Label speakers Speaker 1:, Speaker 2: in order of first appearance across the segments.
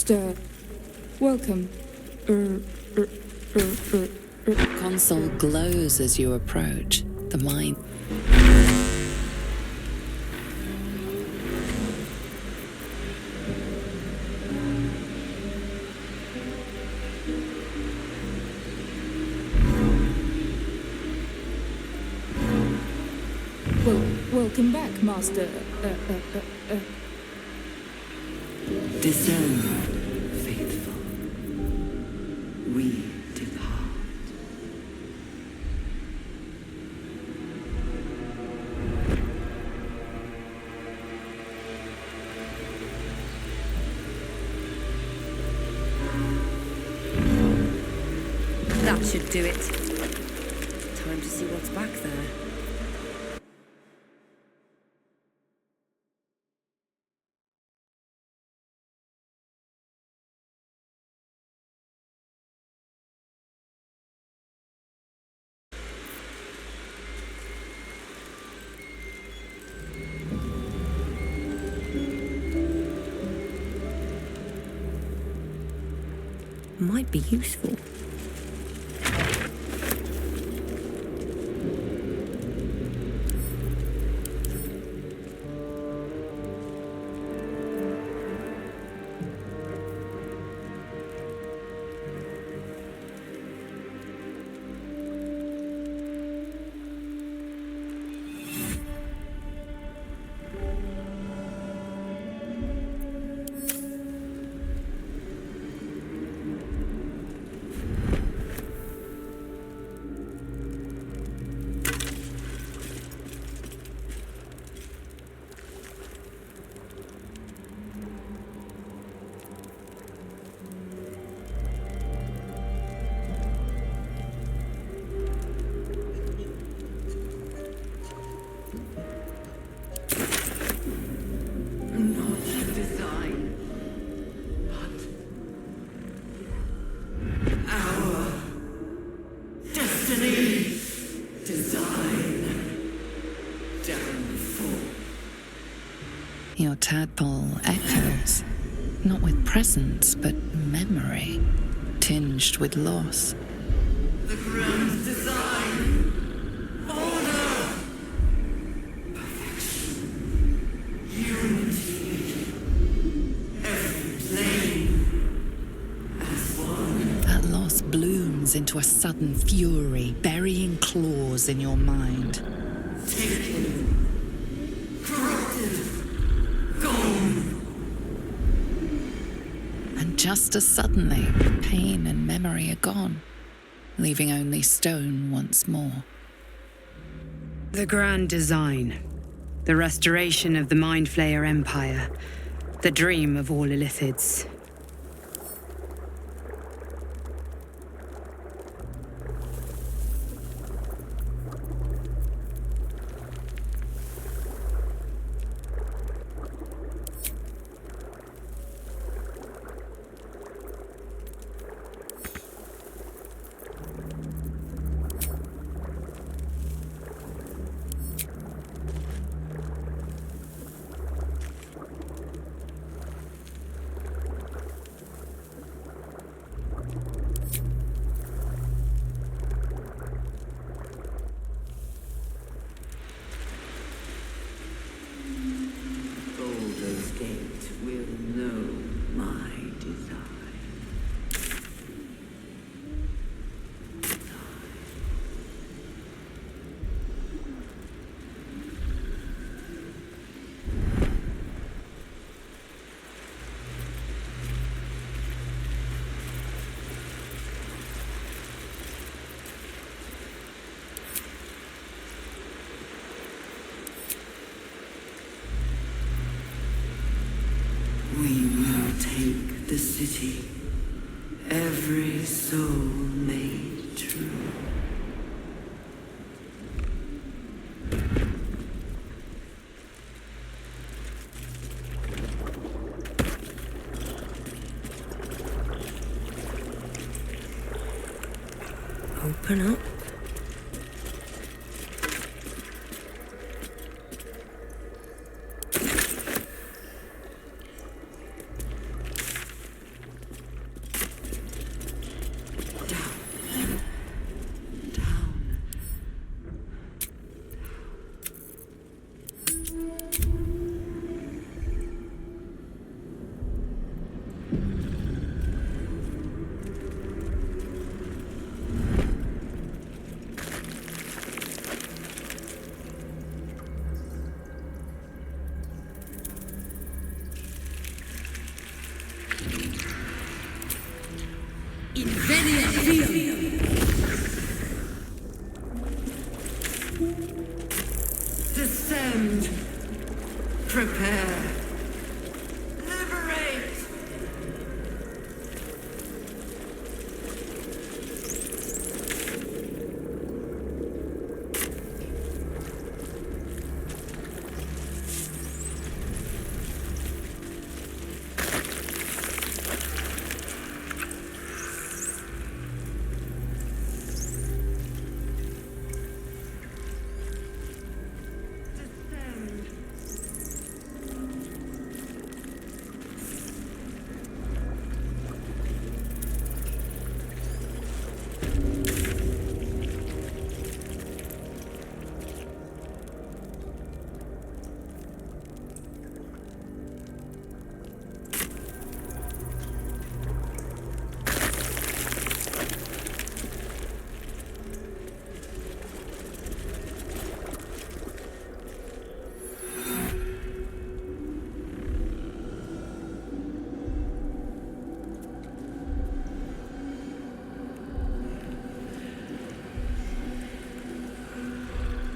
Speaker 1: Master, welcome.
Speaker 2: Console glows as you approach. The mind.
Speaker 1: Welcome back, Master.
Speaker 3: Discern, faithful. We depart.
Speaker 4: That should do it. Time to see what's back there. Might be useful.
Speaker 2: Your tadpole echoes, not with presence, but memory, tinged with loss.
Speaker 3: The grand design! Order! Perfection! Unity! Every plane as one.
Speaker 2: That loss blooms into a sudden fury, burying claws in your mind.
Speaker 3: Taken. Corrupted. Gone.
Speaker 2: And just as suddenly, pain and memory are gone, leaving only stone once more.
Speaker 5: The grand design. The restoration of the Mind Flayer Empire. The dream of all Illithids.
Speaker 3: Baldur's Gate will know my design. We will take the city, every soul made true.
Speaker 4: Open up.
Speaker 3: Descend. Prepare. Liberate.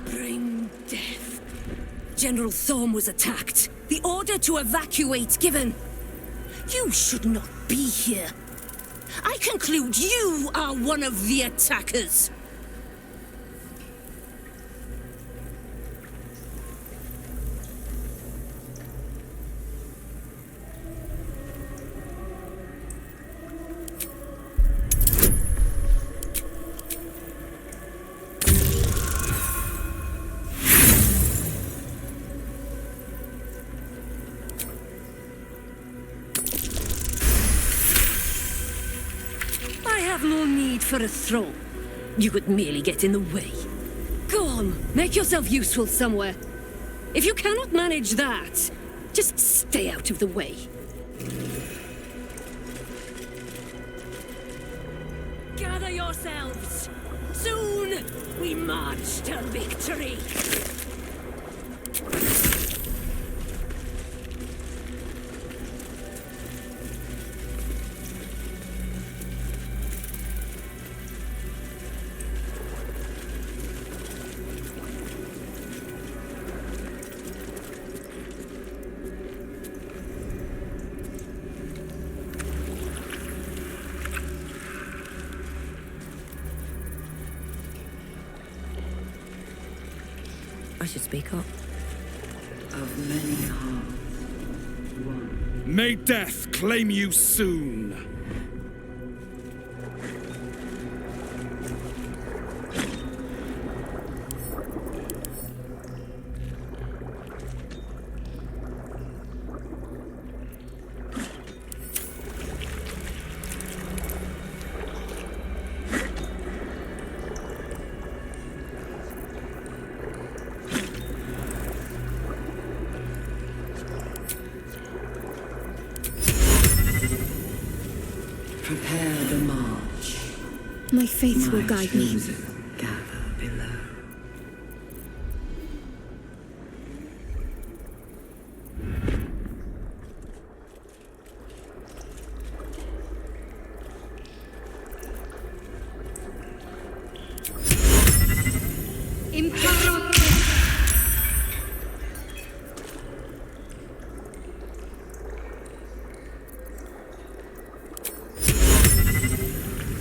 Speaker 4: Bring death. General Thorn was attacked. The order to evacuate given. You should not be here. I conclude you are one of the attackers. I have no need for a throne. You would merely get in the way. Go on, make yourself useful somewhere. If you cannot manage that, just stay out of the way. Gather yourselves. Soon, we march to victory. I should speak up.
Speaker 3: Of many hearts. One.
Speaker 6: May death claim you soon.
Speaker 3: Prepare the march.
Speaker 1: My faith will
Speaker 3: My
Speaker 1: guide me.
Speaker 3: chosen gather below.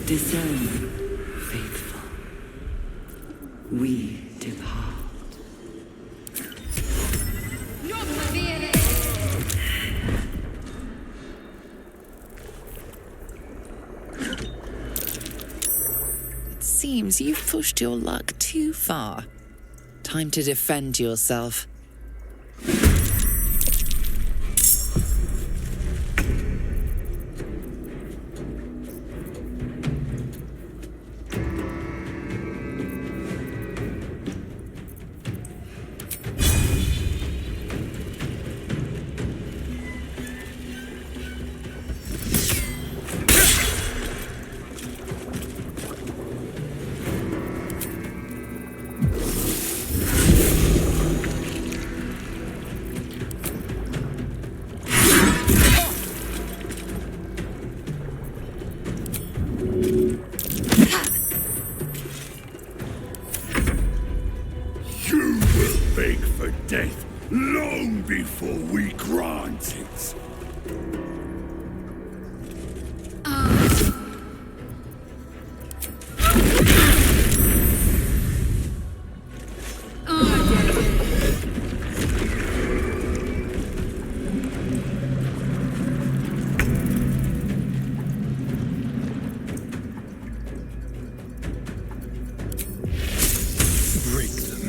Speaker 3: Discern, faithful. We depart.
Speaker 2: It seems you've pushed your luck too far. Time to defend yourself.
Speaker 6: death long before we grant it. Break them.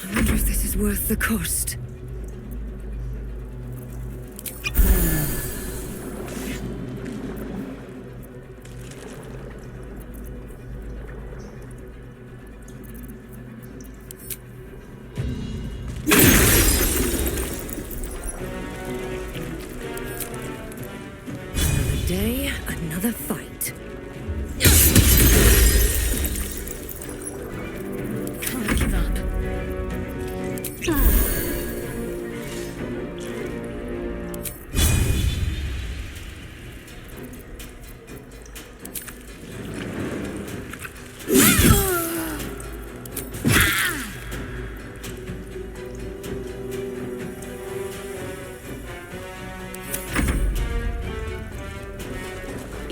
Speaker 4: I wonder if this is worth the cost. Another day, another fight. Can't give up.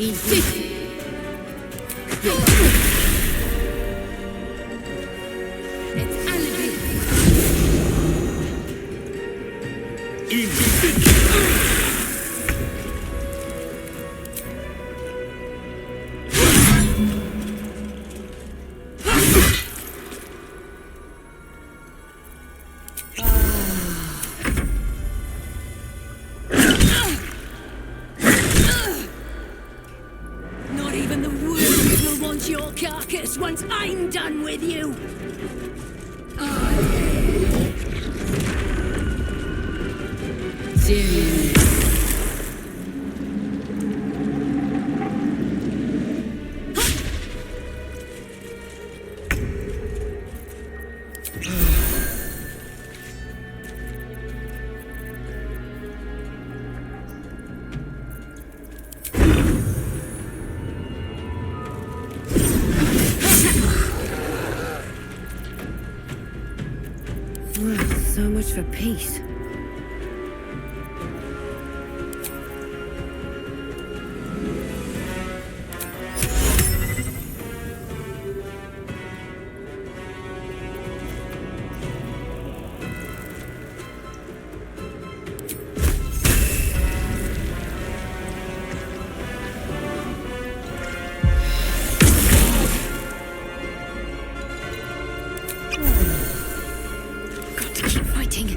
Speaker 4: Easy. It's not even the world will want your carcass once I'm done with you. Well, so much for peace. Got to keep fighting.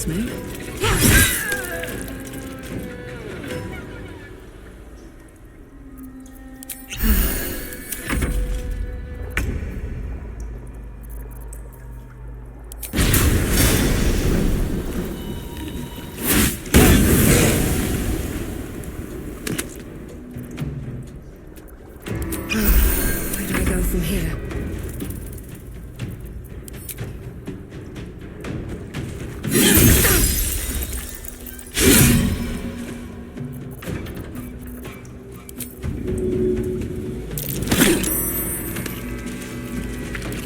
Speaker 5: no? Where do I go from here?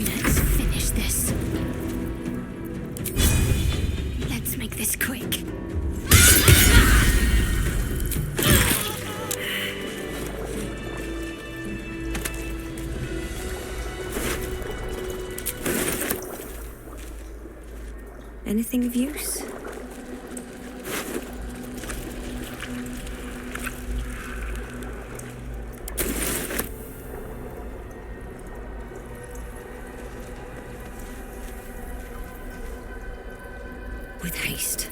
Speaker 1: Let's finish this. Let's make this quick. Anything of use? With haste.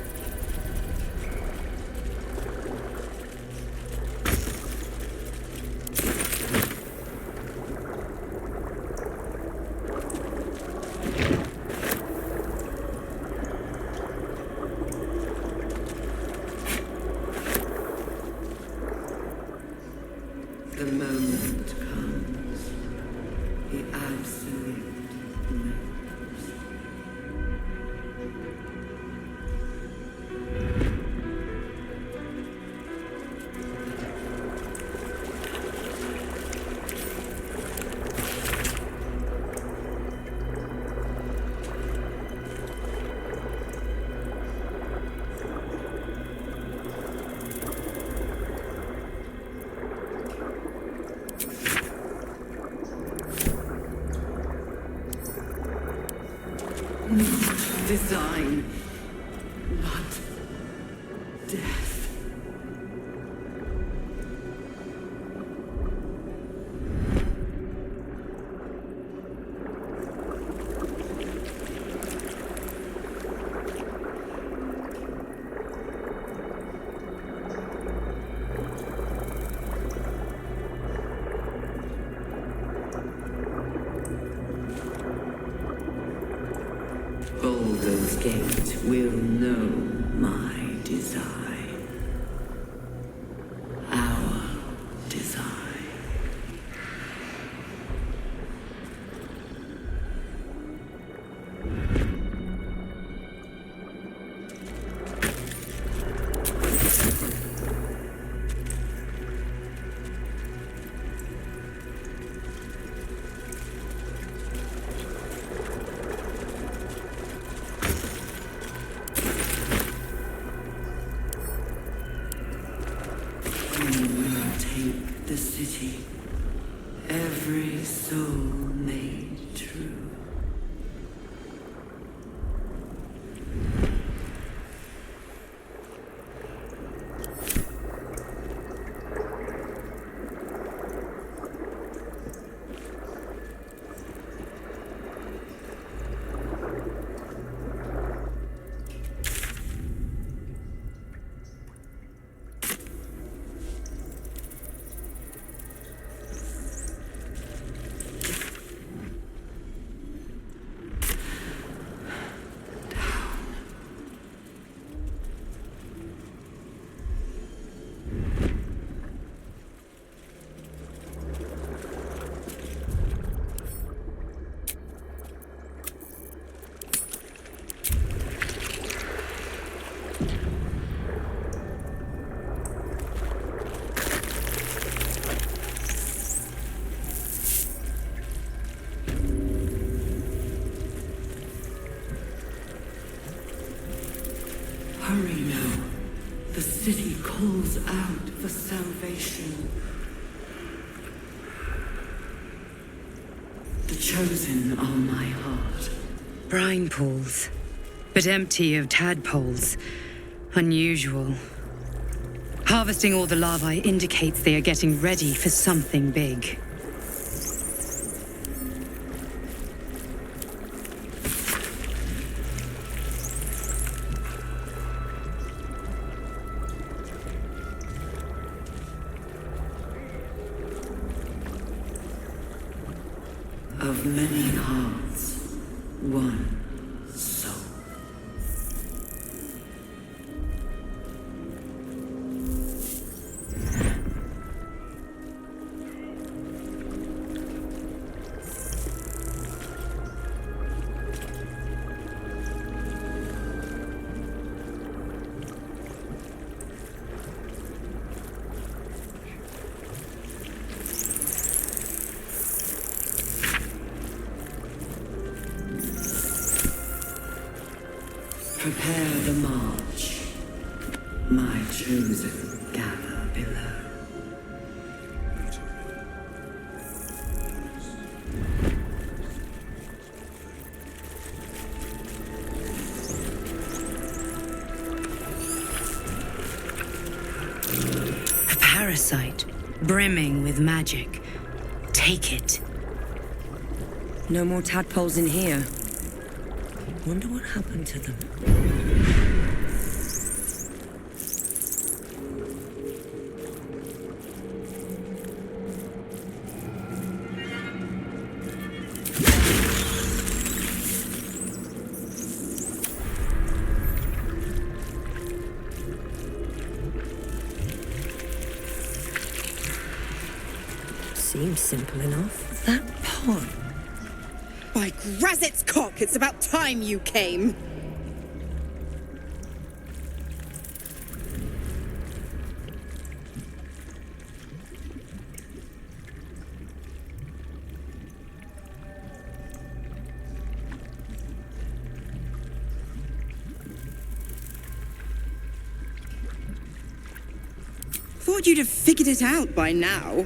Speaker 3: The moment comes. The absolute knows. Design, not death. Baldur's Gate will know my design. Our design. We will take the city, every soul made true. Hurry now. The city calls out for salvation. The chosen are my heart.
Speaker 5: Brine pools, but empty of tadpoles. Unusual. Harvesting all the larvae indicates they are getting ready for something big.
Speaker 3: Of many hearts, one soul. Prepare the march. My chosen gather below.
Speaker 5: A parasite, brimming with magic. Take it.
Speaker 4: No more tadpoles in here. Wonder what happened to them. Seems simple enough. That pod.
Speaker 7: By Grazit's cock, it's about time you came! Thought you'd have figured it out by now.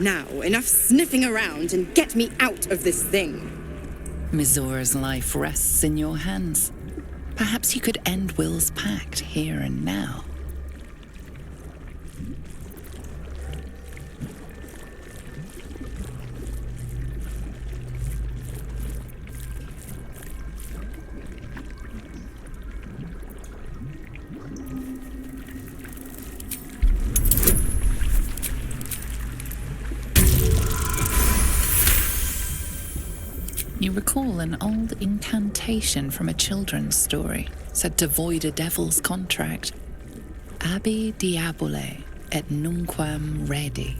Speaker 7: Now, enough sniffing around and get me out of this thing.
Speaker 2: Mizora's life rests in your hands. Perhaps you could end Will's pact here and now. You recall an old incantation from a children's story, said to void a devil's contract. Abi diabole et nunquam redi.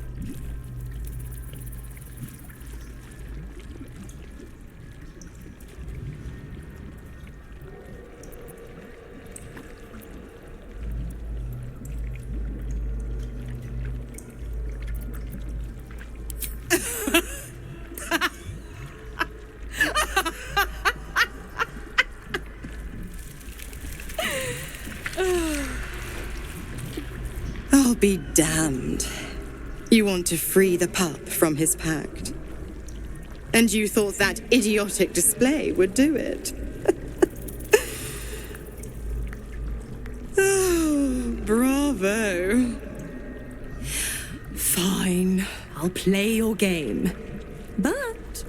Speaker 7: I'll be damned. You want to free the pup from his pact. And you thought that idiotic display would do it. Oh, bravo. Fine, I'll play your game. But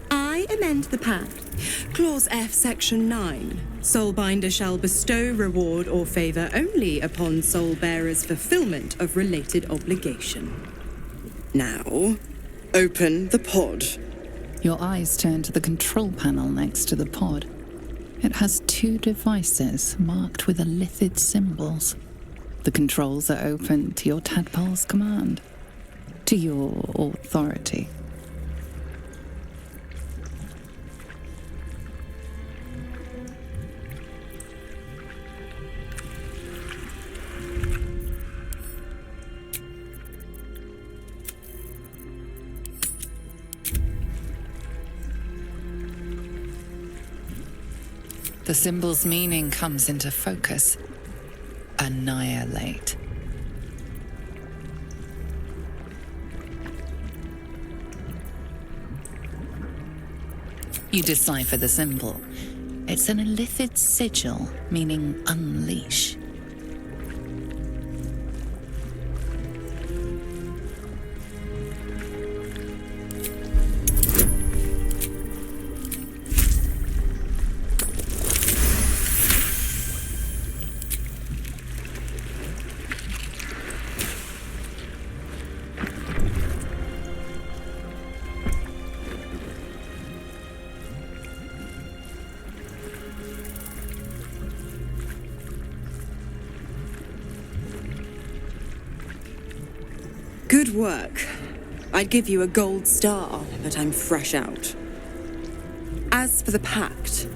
Speaker 7: I amend the pact. Clause F, Section 9. Soulbinder shall bestow reward or favor only upon soul bearers' fulfillment of related obligation. Now, open the pod.
Speaker 2: Your eyes turn to the control panel next to the pod. It has two devices marked with illithid symbols. The controls are open to your tadpole's command, to your authority. The symbol's meaning comes into focus. Annihilate. You decipher the symbol. It's an illithid sigil, meaning unleash.
Speaker 7: Good work. I'd give you a gold star, but I'm fresh out. As for the pact,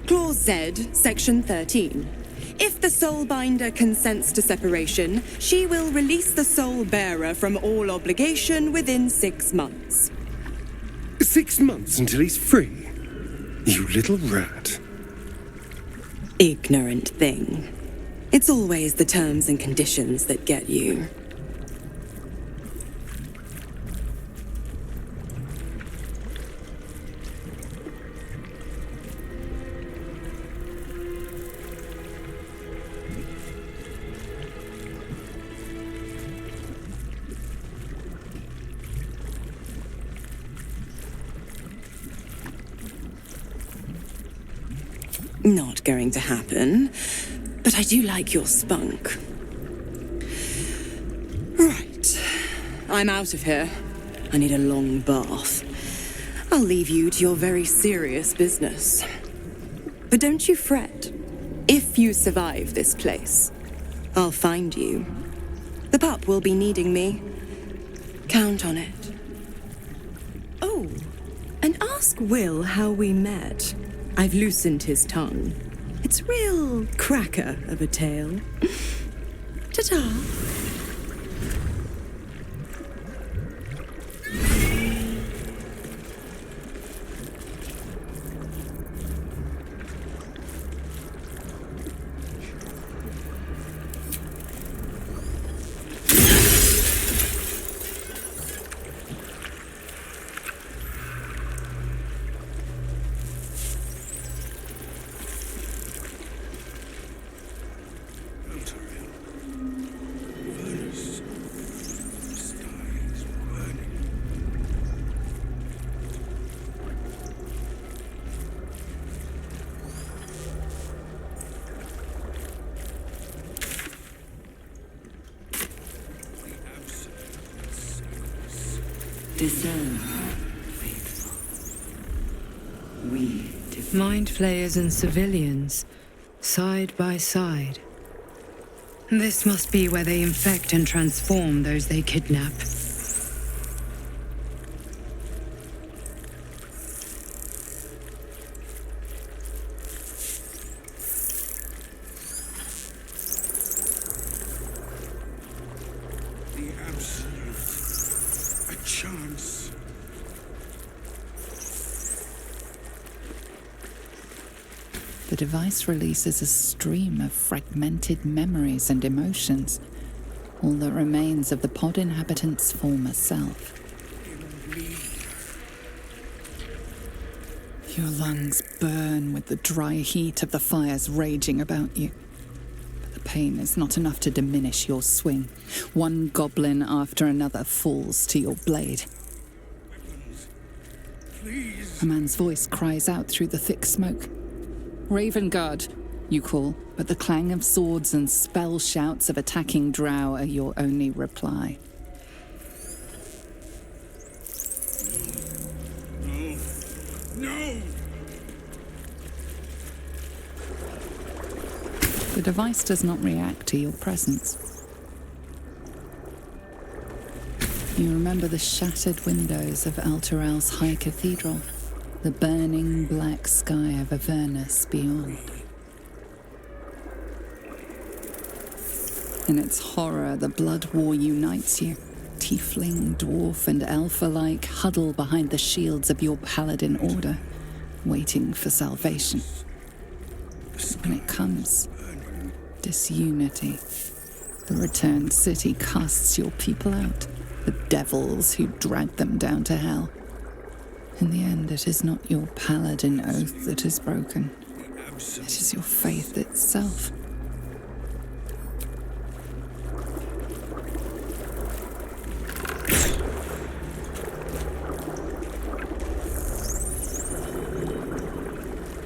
Speaker 7: Clause Z, Section 13. If the Soulbinder consents to separation, she will release the Soul Bearer from all obligation within 6 months.
Speaker 8: 6 months until he's free? You little rat.
Speaker 7: Ignorant thing. It's always the terms and conditions that get you. Not going to happen, but I do like your spunk. Right. I'm out of here. I need a long bath. I'll leave you to your very serious business. But don't you fret. If you survive this place, I'll find you. The pup will be needing me. Count on it. Oh, and ask Will how we met. I've loosened his tongue. It's real cracker of a tale. Ta-ta.
Speaker 3: Discern, faithful. We defeat.
Speaker 5: Mind flayers and civilians, side by side. This must be where they infect and transform those they kidnap.
Speaker 6: The absolute. A chance.
Speaker 2: The device releases a stream of fragmented memories and emotions, all that remains of the pod inhabitant's former self. Your lungs burn with the dry heat of the fires raging about you. But the pain is not enough to diminish your swing. One goblin after another falls to your blade.
Speaker 6: Please.
Speaker 2: A man's voice cries out through the thick smoke. Ravenguard, you call, but the clang of swords and spell shouts of attacking drow are your only reply.
Speaker 6: No!
Speaker 2: The device does not react to your presence. You remember the shattered windows of Alteral's High Cathedral, the burning black sky of Avernus beyond. In its horror, the blood war unites you. Tiefling, dwarf, and elf alike huddle behind the shields of your paladin order, waiting for salvation. When it comes, disunity. The returned city casts your people out, the devils who dragged them down to hell. In the end, it is not your paladin oath that is broken. It is your faith itself.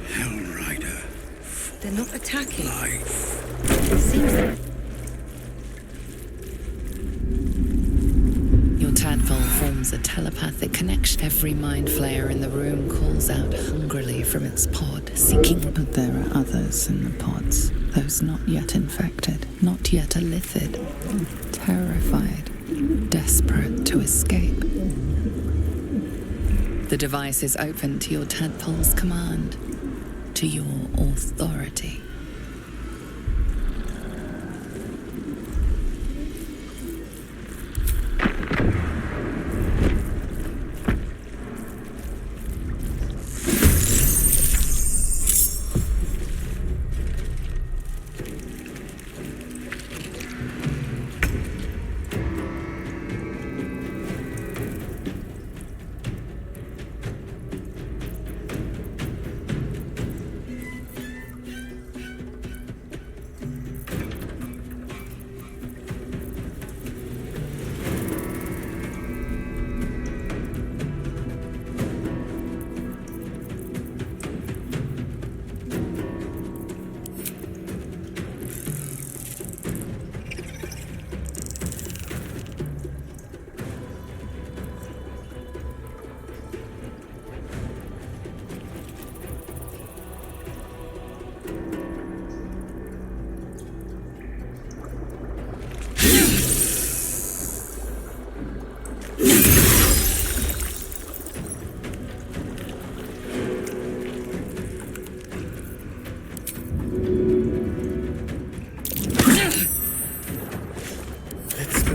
Speaker 6: Hellrider.
Speaker 4: They're not attacking.
Speaker 6: Life.
Speaker 4: Seems that
Speaker 2: Your tadpole forms a telepathic connection. Every mind flayer in the room calls out hungrily from its pod, seeking. But there are others in the pods, those not yet infected, not yet elithid, terrified, desperate to escape. The device is open to your tadpole's command, to your authority.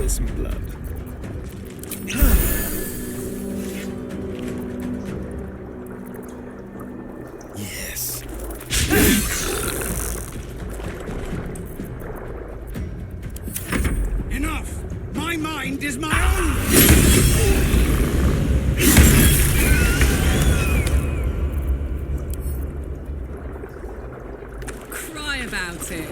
Speaker 8: Some blood. Yes.
Speaker 6: Enough! My mind is my own!
Speaker 7: Cry about it.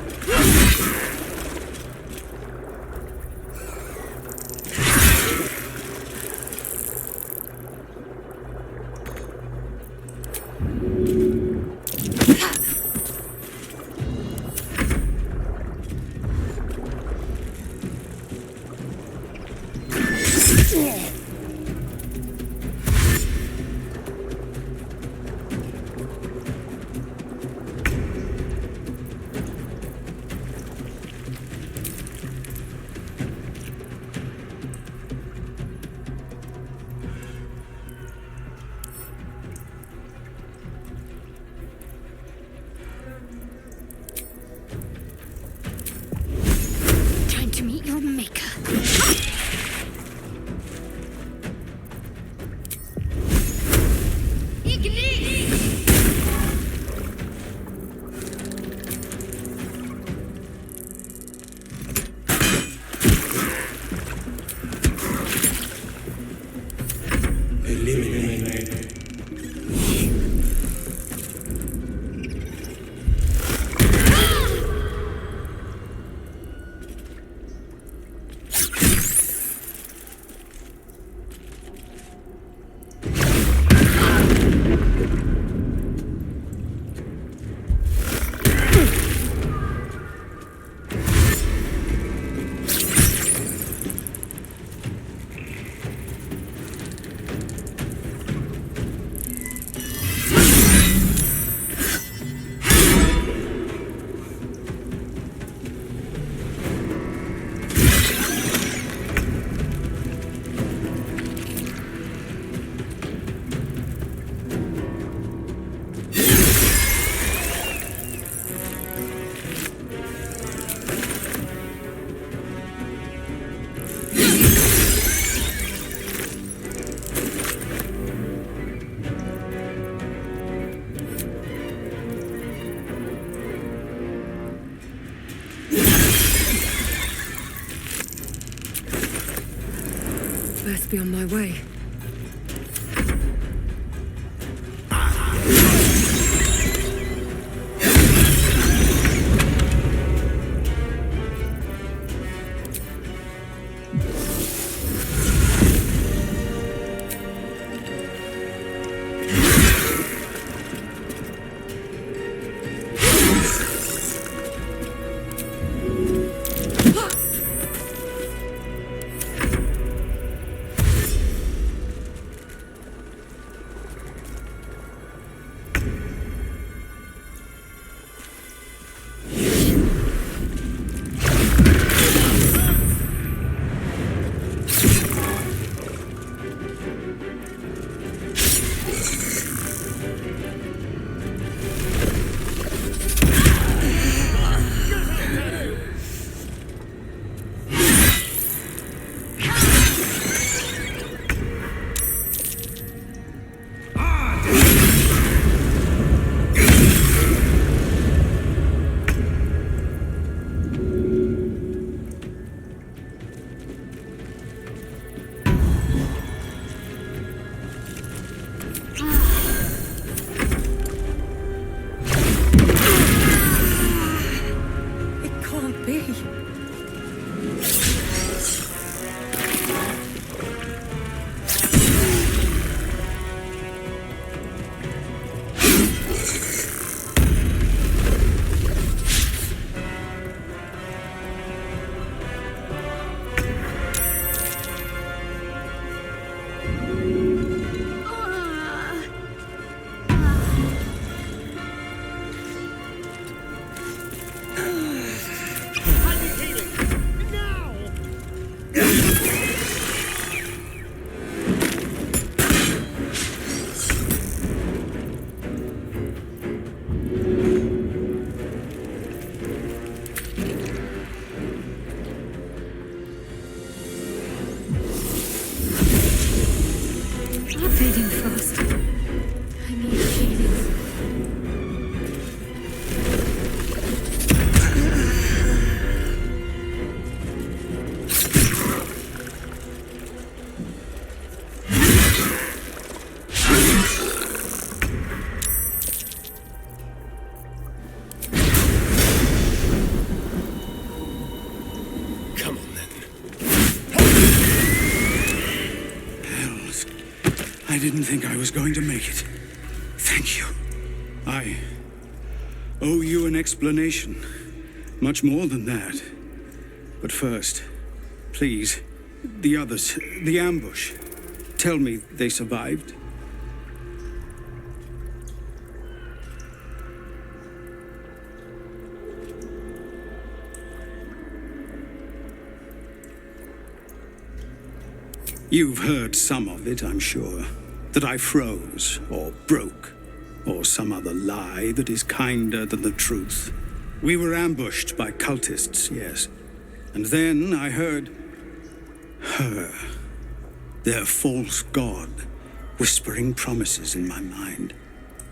Speaker 1: Time to meet your maker.
Speaker 7: Best be on my way.
Speaker 1: Not fading fast. I mean fading.
Speaker 6: Come on then.
Speaker 9: Hells. I didn't think I was going to make it. Thank you. I owe you an explanation. Much more than that. But first, please, the others, the ambush. Tell me they survived. You've heard some of it, I'm sure. That I froze, or broke, or some other lie that is kinder than the truth. We were ambushed by cultists, yes. And then I heard her, their false god, whispering promises in my mind.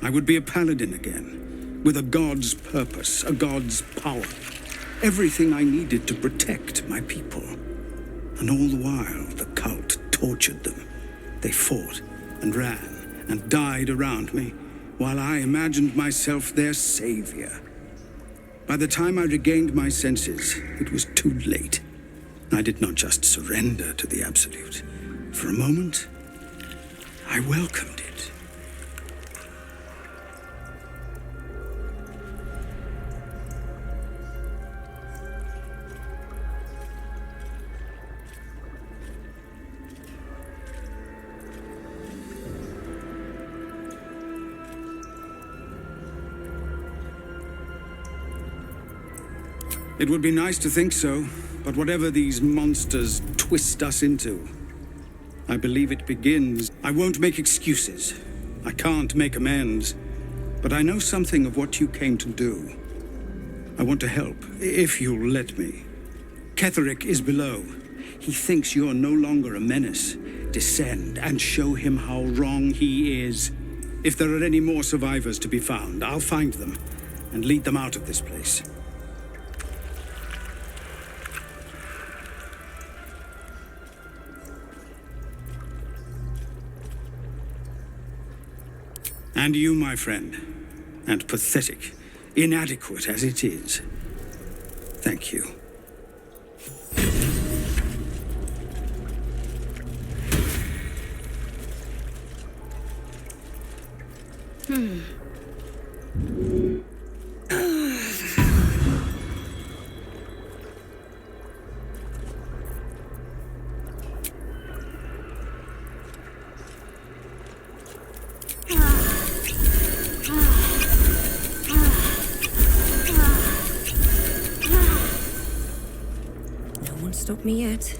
Speaker 9: I would be a paladin again, with a god's purpose, a god's power. Everything I needed to protect my people. And all the while, the cult tortured them. They fought and ran and died around me, while I imagined myself their savior. By the time I regained my senses, it was too late. I did not just surrender to the Absolute. For a moment, I welcomed it. It would be nice to think so, but whatever these monsters twist us into, I believe it begins. I won't make excuses. I can't make amends. But I know something of what you came to do. I want to help, if you'll let me. Khereic is below. He thinks you're no longer a menace. Descend and show him how wrong he is. If there are any more survivors to be found, I'll find them and lead them out of this place. And you, my friend, and pathetic, inadequate as it is, thank you.
Speaker 7: Stop me yet.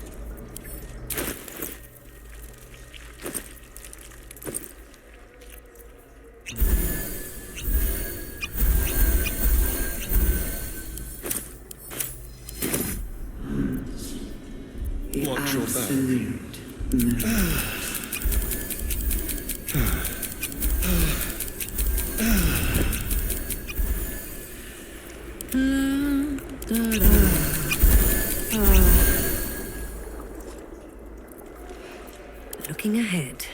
Speaker 6: Watch your back.
Speaker 7: Looking ahead.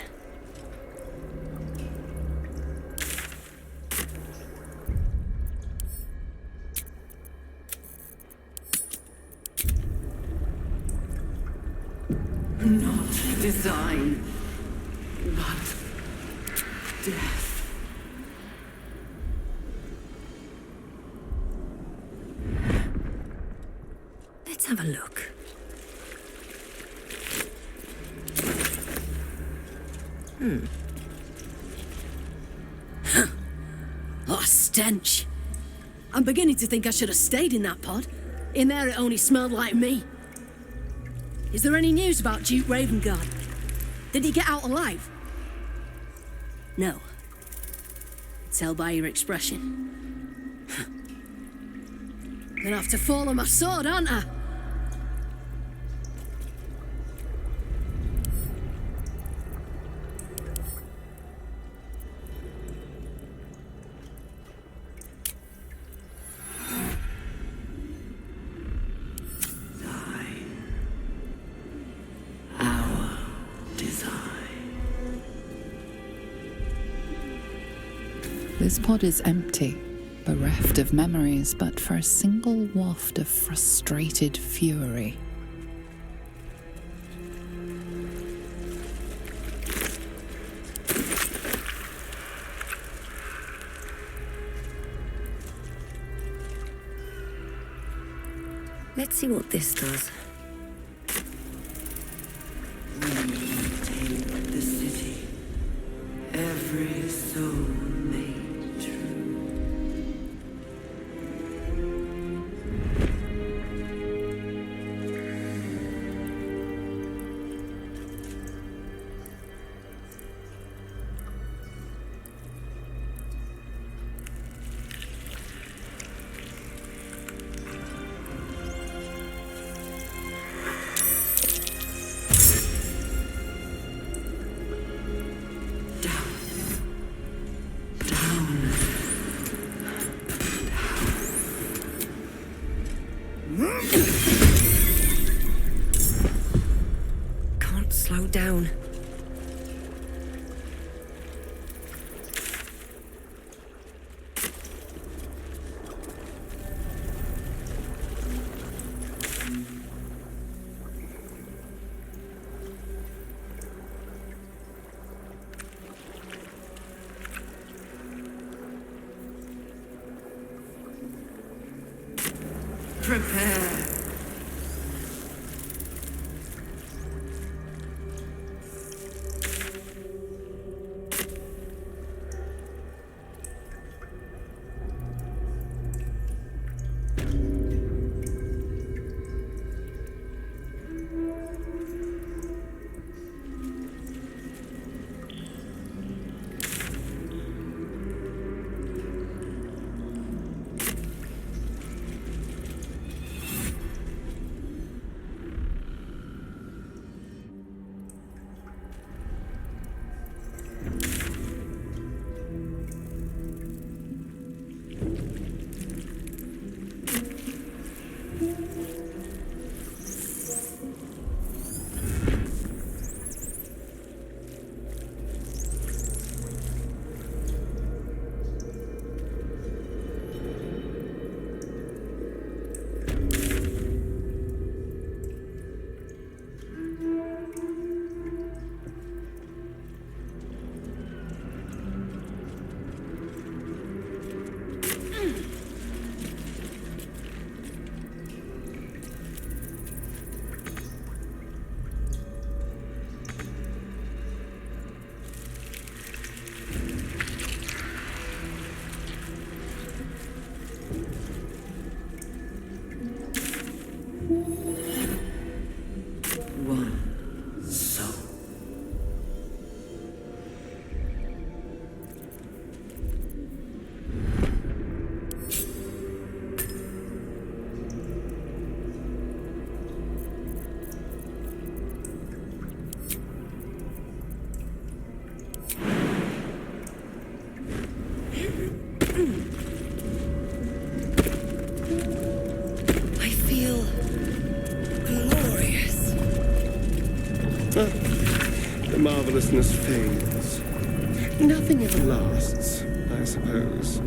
Speaker 3: Not design, but death.
Speaker 7: Let's have a look.
Speaker 4: Oh, stench. I'm beginning to think I should have stayed in that pod. In there it only smelled like me. Is there any news about Duke Ravengard? Did he get out alive? No. Tell by your expression. Gonna have to fall on my sword, aren't I?
Speaker 2: This pod is empty, bereft of memories, but for a single waft of frustrated fury.
Speaker 1: Let's see what this does.
Speaker 3: Take the city. Every soul made true.
Speaker 1: Can't slow down.
Speaker 3: Prepare. One soul.
Speaker 1: I feel glorious.
Speaker 8: The marvelousness fades. Nothing ever lasts, I suppose.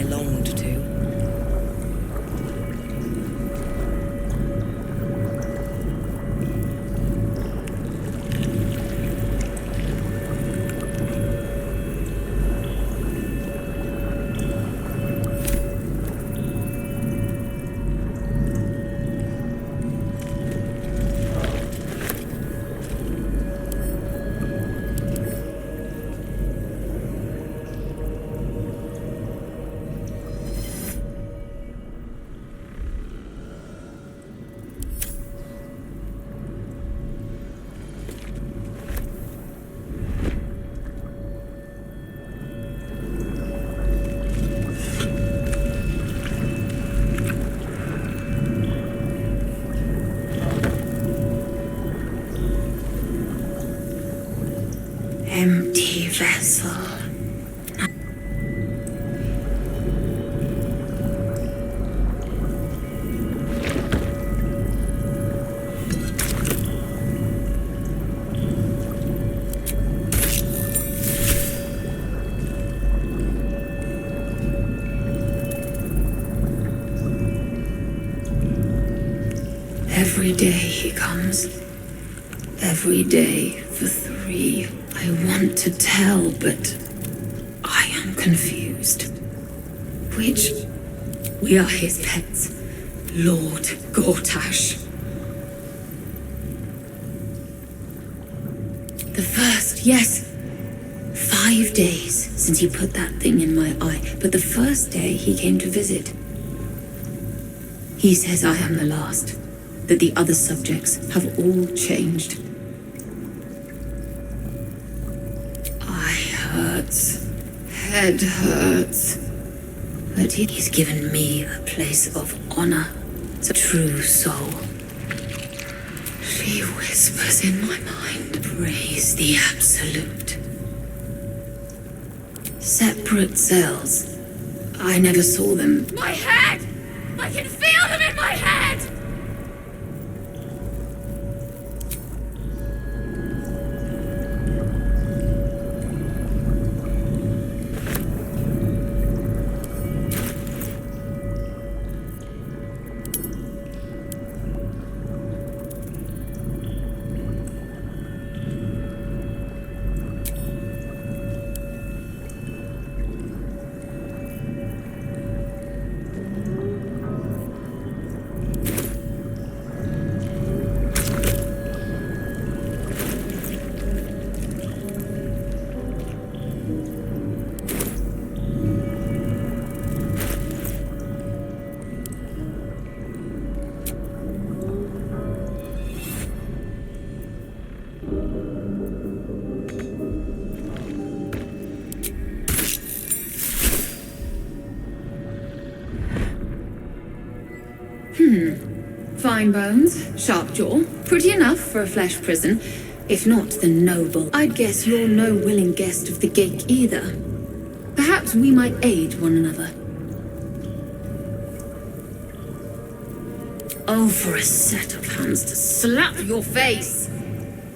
Speaker 1: longed to. Empty vessel. Every day he comes. Every day for 3. I want to tell, but I am confused. Which? We are his pets. Lord Gortash. The first, yes. 5 days since he put that thing in my eye, but the first day he came to visit. He says I am the last, that the other subjects have all changed. Head hurts. But he's given me a place of honor. It's a true soul. She whispers in my mind. Praise the Absolute. Separate cells. I never saw them. My head! I can feel them in my head! Fine bones, sharp jaw, pretty enough for a flesh prison. If not, then noble. I'd guess you're no willing guest of the gate either. Perhaps we might aid one another. Oh, for a set of hands to slap your face!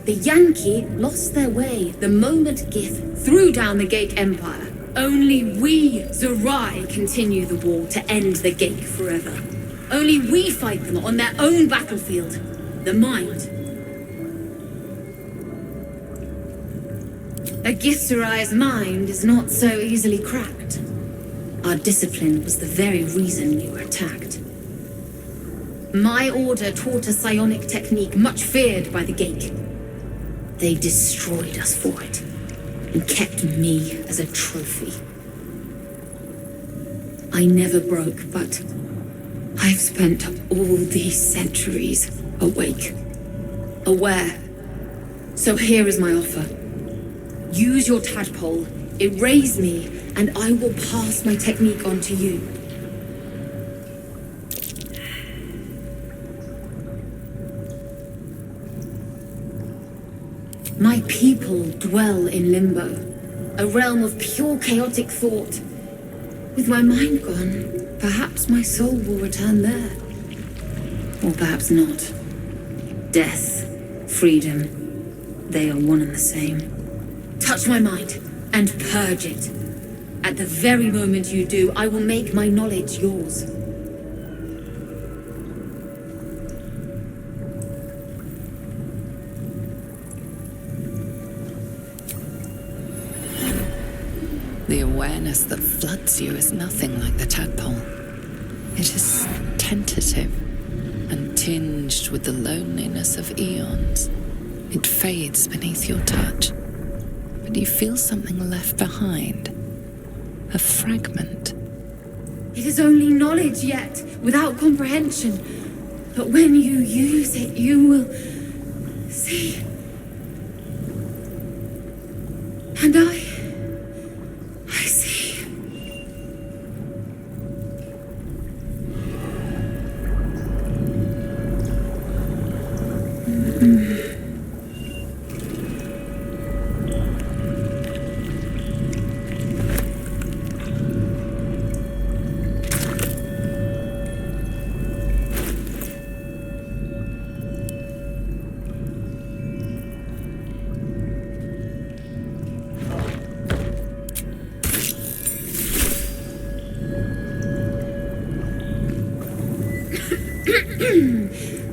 Speaker 1: The Yankee lost their way the moment Gith threw down the Gate Empire. Only we, Zerai, continue the war to end the Gate forever. Only we fight them on their own battlefield, the mind. A Githzerai's mind is not so easily cracked. Our discipline was the very reason we were attacked. My order taught a psionic technique much feared by the Gate. They destroyed us for it, and kept me as a trophy. I never broke, but I've spent all these centuries awake, aware. So here is my offer. Use your tadpole, erase me, and I will pass my technique on to you. My people dwell in limbo, a realm of pure chaotic thought. With my mind gone, perhaps my soul will return there. Or perhaps not. Death, freedom, they are one and the same. Touch my mind and purge it. At the very moment you do, I will make my knowledge yours.
Speaker 2: The awareness that floods you is nothing like the tadpole. It is tentative and tinged with the loneliness of eons. It fades beneath your touch, but you feel something left behind. A fragment.
Speaker 1: It is only knowledge yet, without comprehension. But when you use it, you will see. And I see.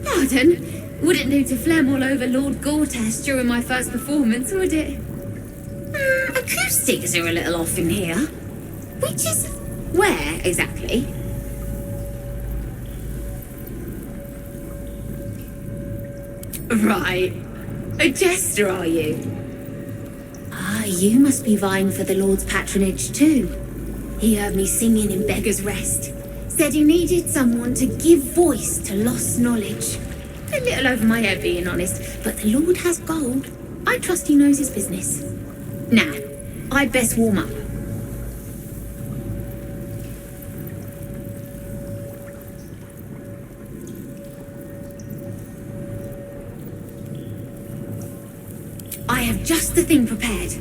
Speaker 1: Pardon? Wouldn't do to phlegm all over Lord Gortest during my first performance, would it? Acoustics are a little off in here. Which is... where, exactly? Right. A jester, are you? Ah, you must be vying for the Lord's patronage too. He heard me singing in Beggar's Rest. Said he needed someone to give voice to lost knowledge. A little over my head, being honest, but the Lord has gold. I trust he knows his business. Now, I'd best warm up. I have just the thing prepared.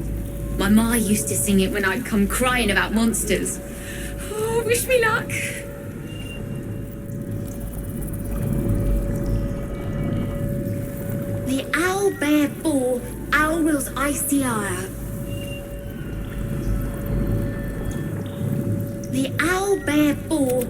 Speaker 1: My ma used to sing it when I'd come crying about monsters. Oh, wish me luck. The owl bear boar, owl wills icy ire. The owl bear boar.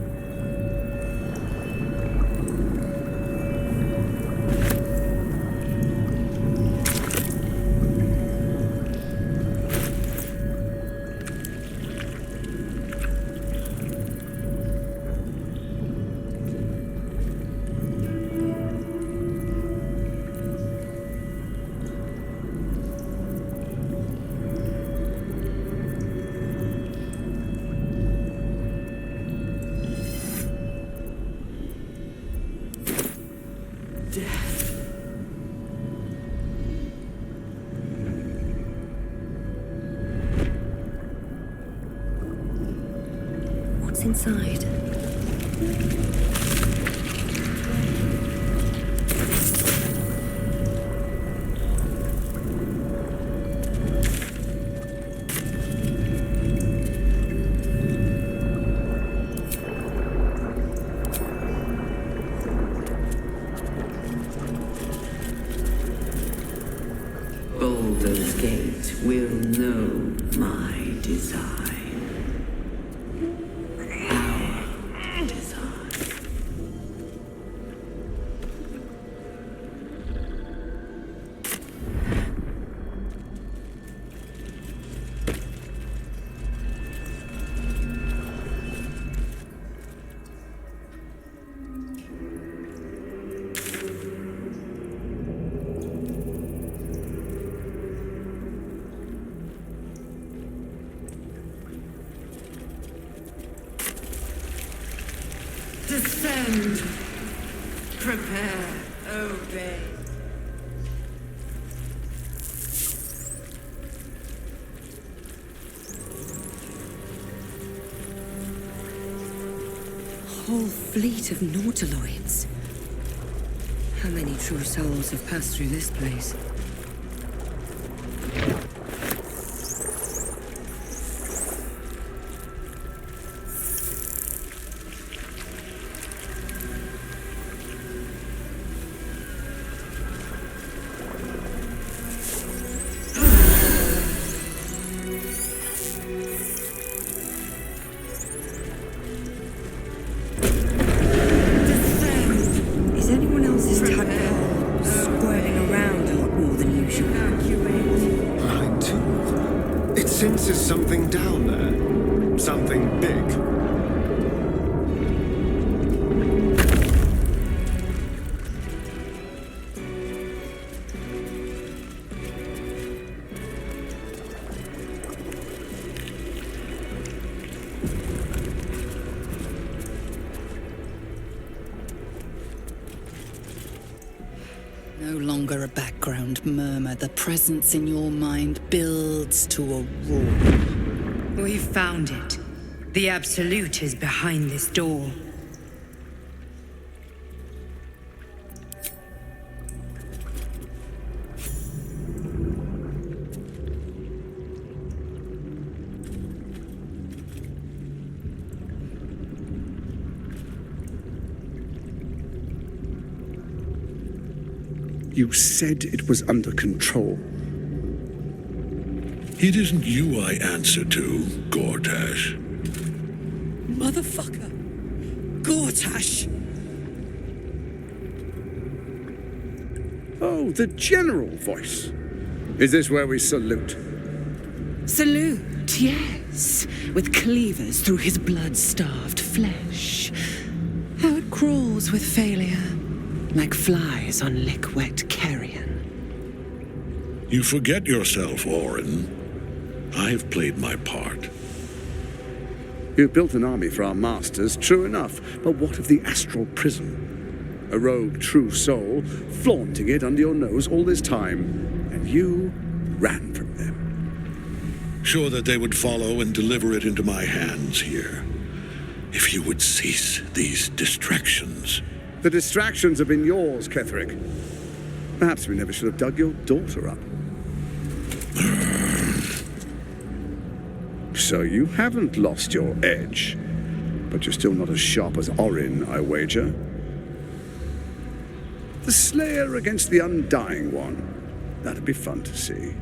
Speaker 7: What's inside?
Speaker 3: Baldur's Gate will know my design. Our design. Descend. Prepare. Obey.
Speaker 7: Whole fleet of nautiloids. How many true souls have passed through this place?
Speaker 8: senses something down there. Something big.
Speaker 2: No longer a background murmur. The presence in your mind builds to a roar.
Speaker 5: We found it. The Absolute is behind this door.
Speaker 8: You said it was under control.
Speaker 6: It isn't you I answer to, Gortash.
Speaker 7: Motherfucker! Gortash!
Speaker 8: Oh, the general voice. Is this where we salute?
Speaker 7: Salute, yes. With cleavers through his blood-starved flesh. How it crawls with failure. Like flies on lick-wet carrion.
Speaker 6: You forget yourself, Orin. I have played my part.
Speaker 8: You've built an army for our masters, true enough. But what of the astral prison? A rogue true soul, flaunting it under your nose all this time. And you ran from them.
Speaker 6: Sure that they would follow and deliver it into my hands here. If you would cease these distractions.
Speaker 8: The distractions have been yours, Khereic. Perhaps we never should have dug your daughter up. So you haven't lost your edge, but you're still not as sharp as Orin, I wager. The Slayer against the Undying One. That'd be fun to see.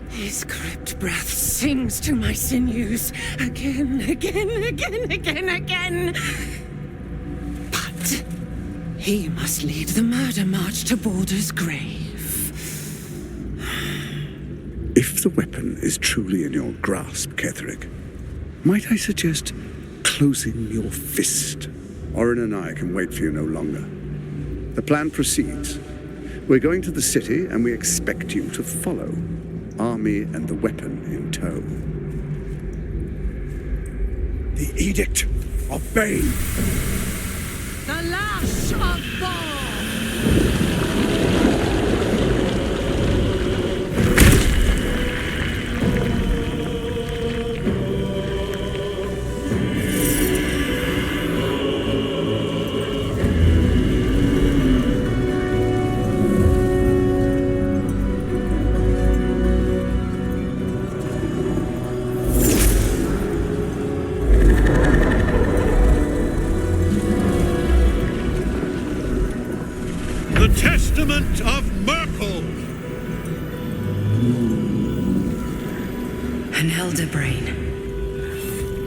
Speaker 7: His crypt breath sings to my sinews. Again, again, again, again, again. But he must lead the murder march to Baldur's grave.
Speaker 8: If the weapon is truly in your grasp, Khereic, might I suggest closing your fist? Orin and I can wait for you no longer. The plan proceeds. We're going to the city, and we expect you to follow. Army and the weapon in tow. The Edict of Bane.
Speaker 7: The lash of Baldur!
Speaker 6: Testament of Merkel!
Speaker 5: An elder brain.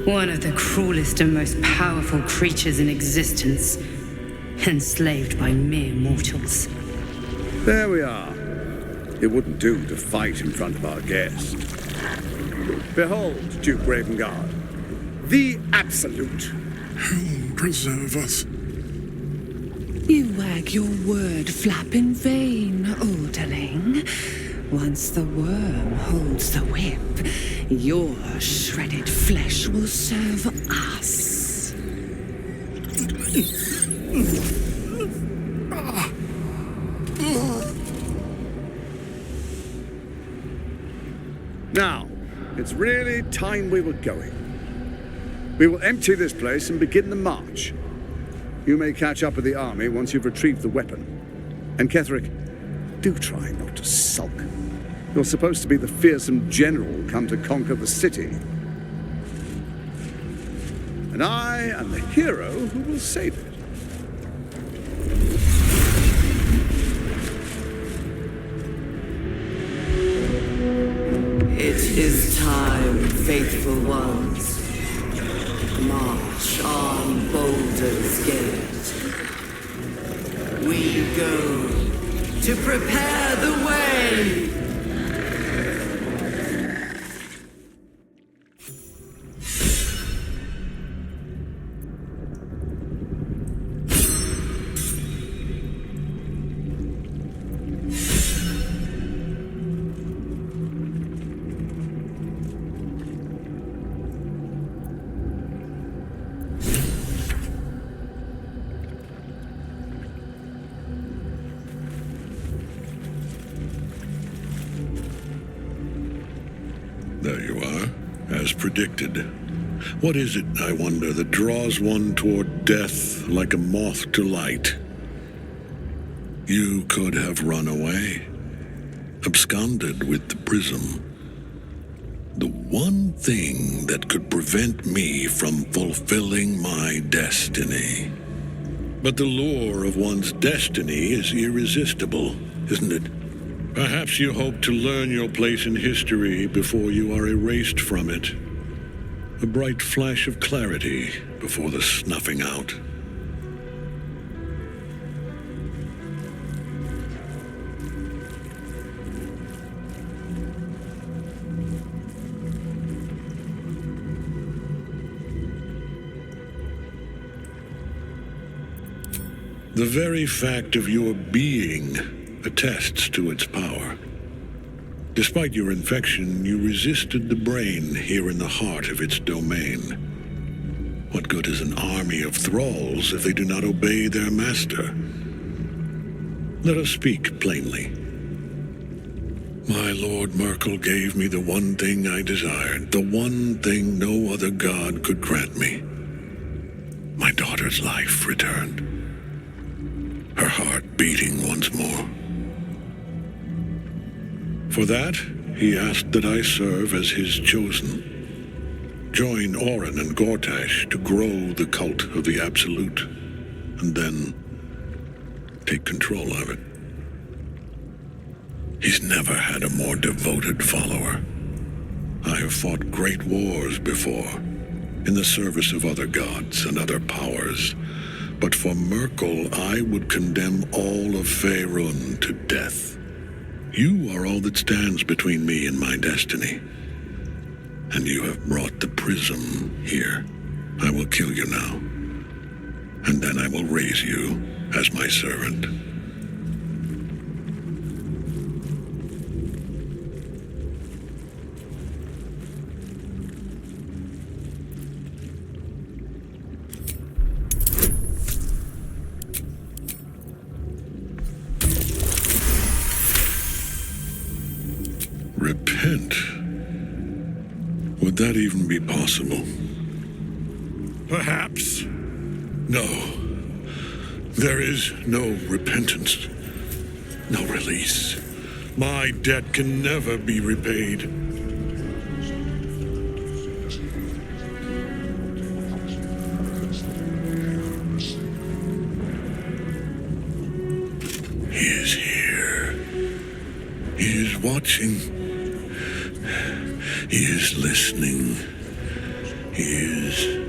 Speaker 5: One of the cruelest and most powerful creatures in existence. Enslaved by mere mortals.
Speaker 8: There we are. It wouldn't do to fight in front of our guest. Behold, Duke Ravengard, the Absolute.
Speaker 6: Who preserve us?
Speaker 7: You wag your word flap in vain, Alderling. Once the worm holds the whip, your shredded flesh will serve us.
Speaker 8: Now, it's really time we were going. We will empty this place and begin the march. You may catch up with the army once you've retrieved the weapon. And Khereic, do try not to sulk. You're supposed to be the fearsome general come to conquer the city. And I am the hero who will save it.
Speaker 3: It is time, faithful ones. March on Baldur's Gate. We go to prepare the way.
Speaker 6: predicted. What is it, I wonder, that draws one toward death like a moth to light? You could have run away, absconded with the prism. The one thing that could prevent me from fulfilling my destiny. But the lure of one's destiny is irresistible, isn't it? Perhaps you hope to learn your place in history before you are erased from it. A bright flash of clarity before the snuffing out. The very fact of your being attests to its power. Despite your infection, you resisted the brain here in the heart of its domain. What good is an army of thralls if they do not obey their master? Let us speak plainly. My Lord Merkel gave me the one thing I desired, the one thing no other god could grant me. My daughter's life returned. Her heart beating once more. For that, he asked that I serve as his chosen. Join Orin and Gortash to grow the cult of the Absolute, and then take control of it. He's never had a more devoted follower. I have fought great wars before, in the service of other gods and other powers, but for Merkel, I would condemn all of Faerun to death. You are all that stands between me and my destiny. And you have brought the prism here. I will kill you now. And then I will raise you as my servant. Repent? Would that even be possible? Perhaps. No. There is no repentance. No release. My debt can never be repaid. He is here. He is watching. He is listening. He is.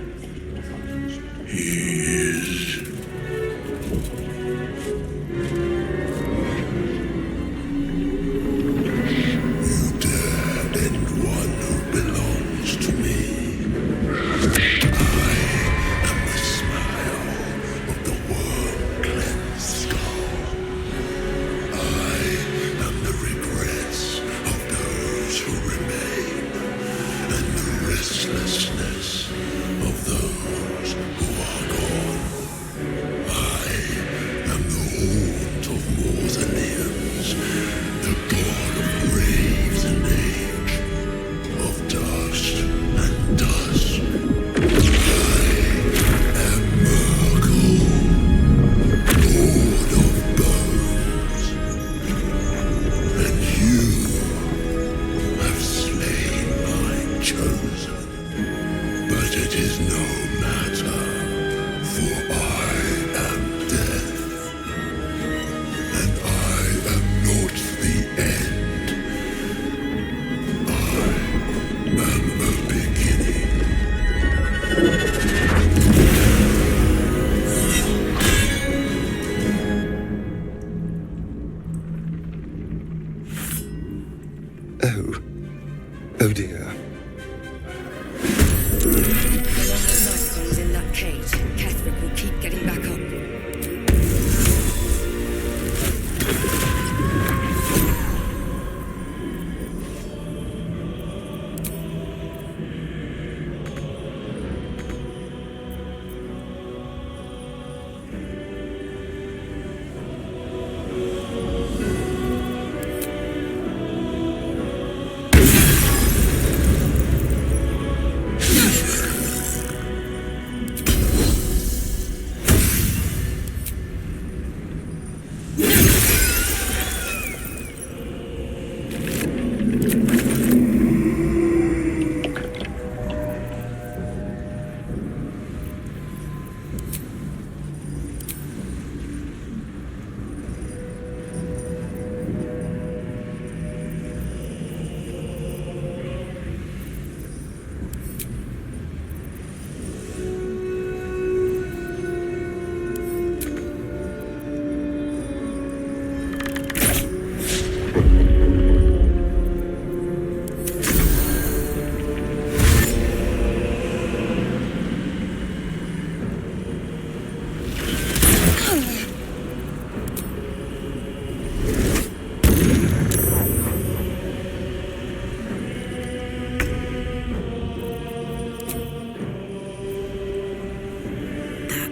Speaker 6: You dared end one who belongs to me. I am the smile of the worm-cleansed skull. I am the regrets of those who remain. And the restlessness of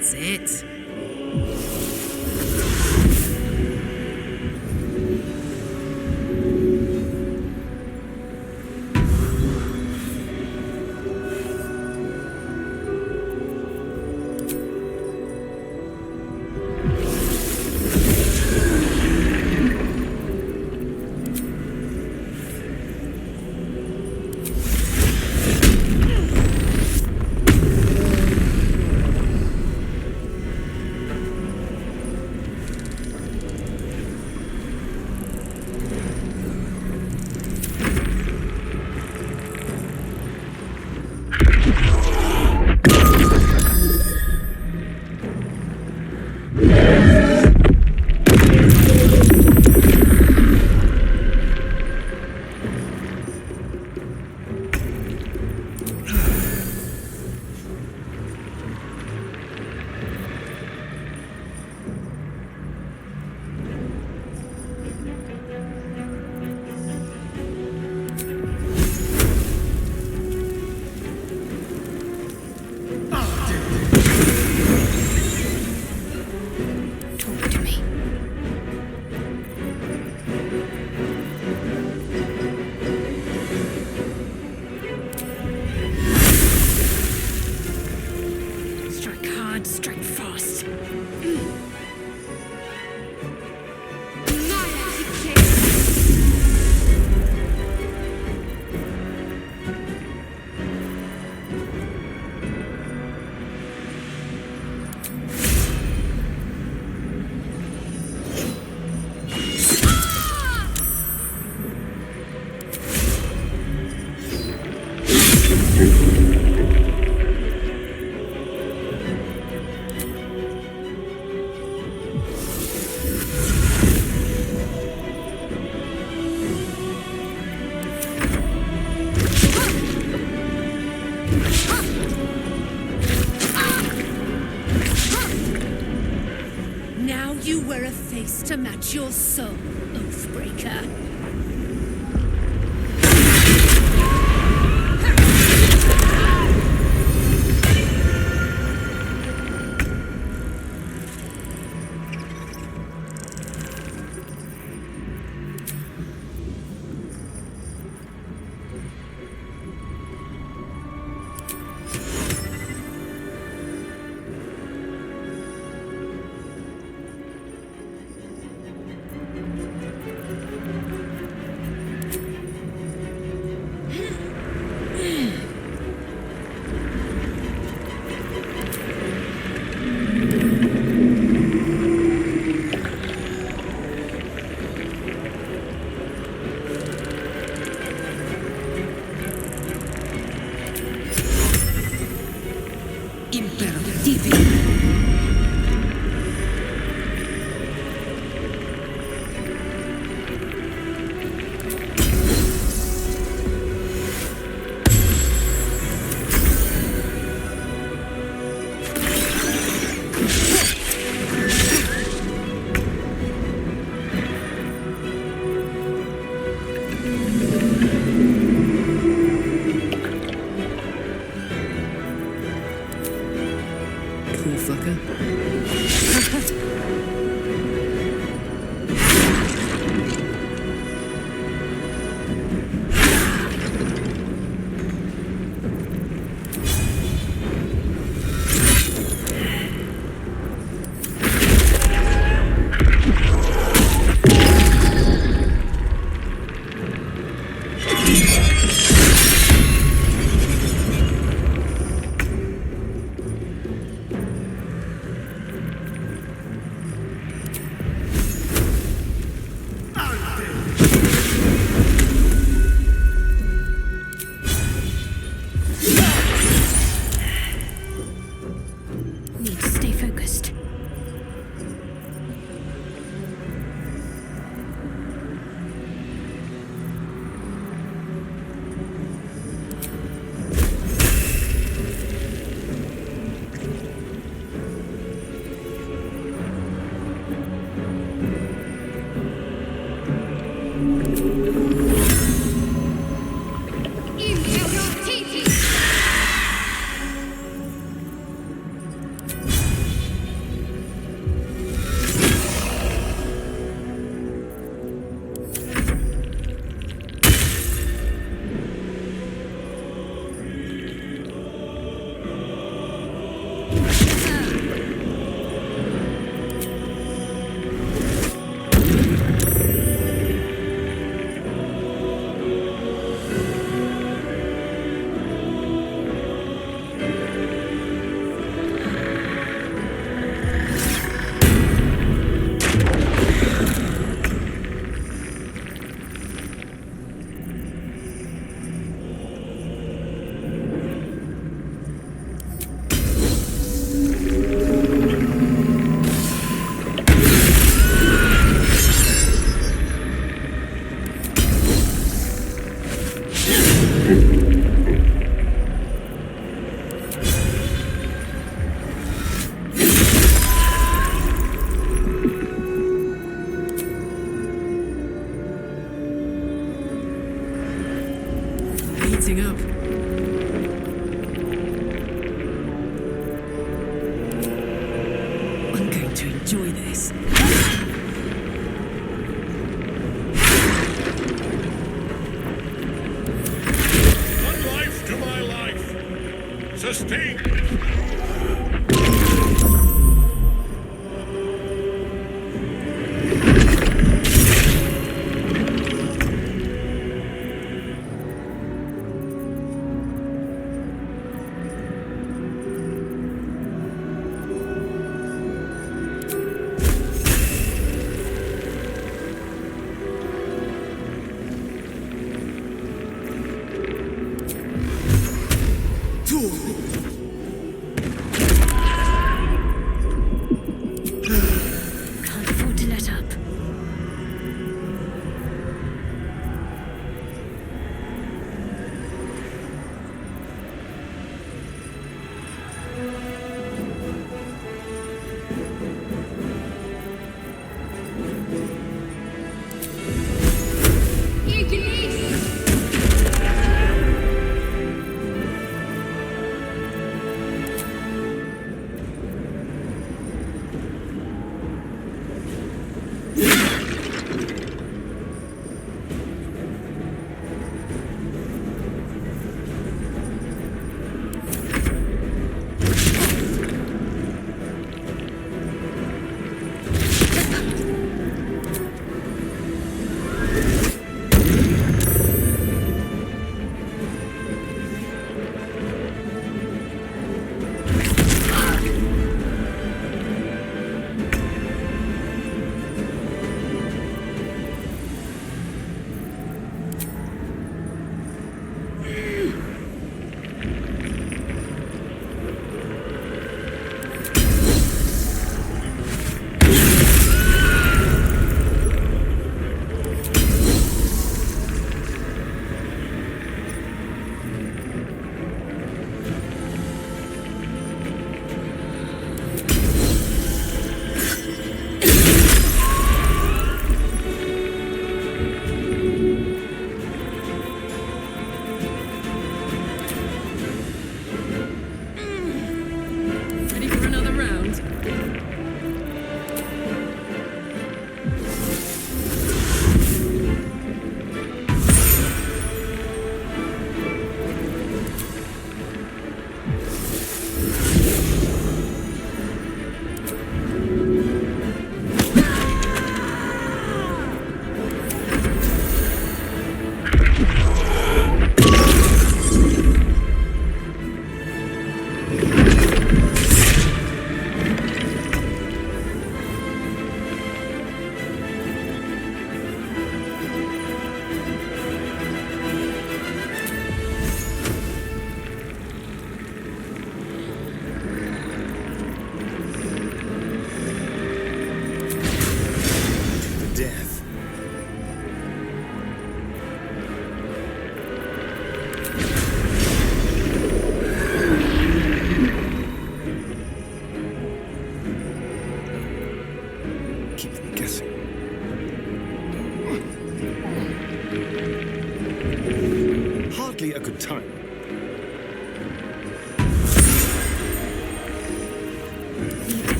Speaker 7: That's it.
Speaker 4: You wear a face to match your soul, Oathbreaker.
Speaker 7: going to enjoy this.
Speaker 6: One life to my life. Sustain.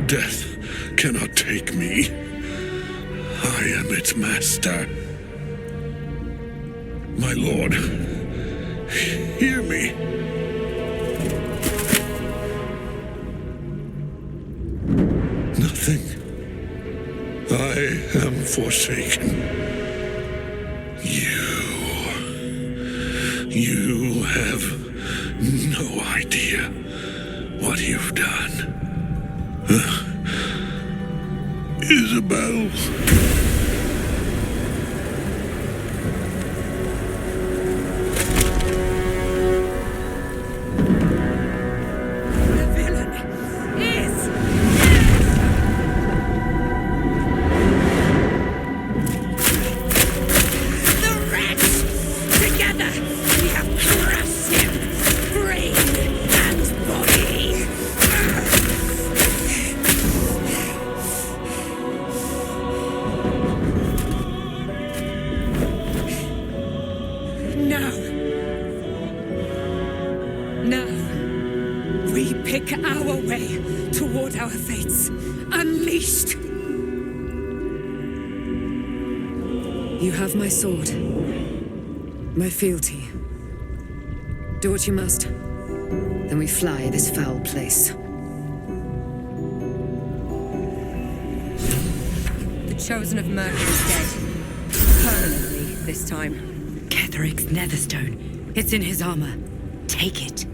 Speaker 6: Death cannot take me. I am its master. My lord, hear me. Nothing. I am forsaken. You have no idea what you've done. Isabel.
Speaker 10: You have my sword, my fealty. Do what you must. Then we fly this foul place.
Speaker 4: The Chosen of Murder is dead. Permanently, this time.
Speaker 5: Khereic's netherstone. It's in his armor. Take it.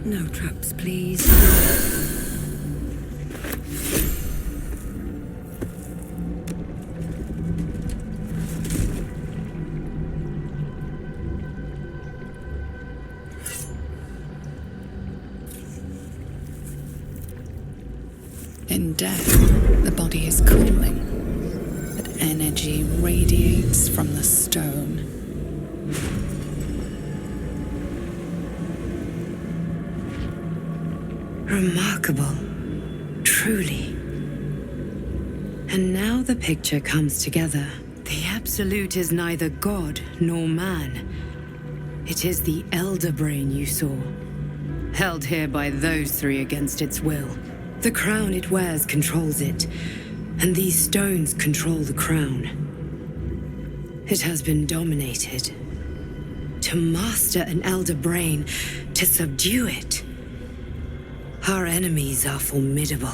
Speaker 10: No traps, please.
Speaker 2: In death, the body is cooling, but energy radiates from the stone.
Speaker 5: Remarkable. Truly. And now the picture comes together. The Absolute is neither God nor man. It is the Elder Brain you saw, held here by those three against its will. The crown it wears controls it, and these stones control the crown. It has been dominated. To master an Elder Brain, to subdue it. Our enemies are formidable.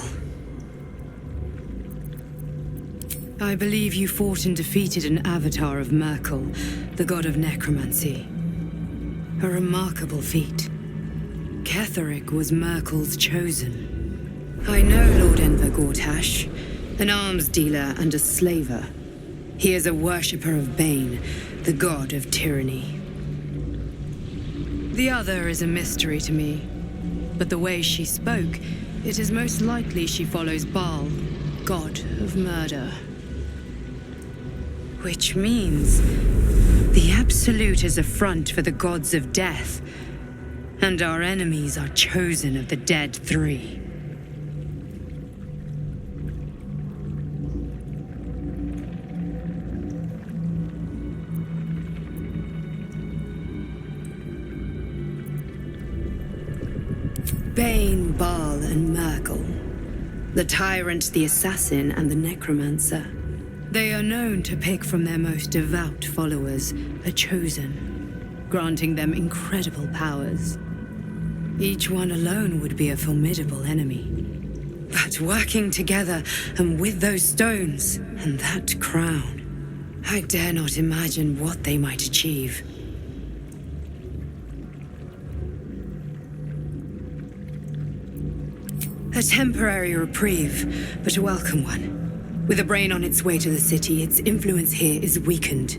Speaker 5: I believe you fought and defeated an avatar of Merkel, the god of necromancy. A remarkable feat. Khereic was Merkel's chosen. I know Lord Enver Gortash, an arms dealer and a slaver. He is a worshipper of Bane, the god of tyranny. The other is a mystery to me, but the way she spoke, it is most likely she follows Baal, god of murder. Which means the Absolute is a front for the gods of death, and our enemies are chosen of the dead three. Bane, Baal, and Merkel. The tyrant, the assassin, and the necromancer. They are known to pick from their most devout followers a chosen, granting them incredible powers. Each one alone would be a formidable enemy. But working together, and with those stones, and that crown, I dare not imagine what they might achieve. A temporary reprieve, but a welcome one. With a brain on its way to the city, its influence here is weakened.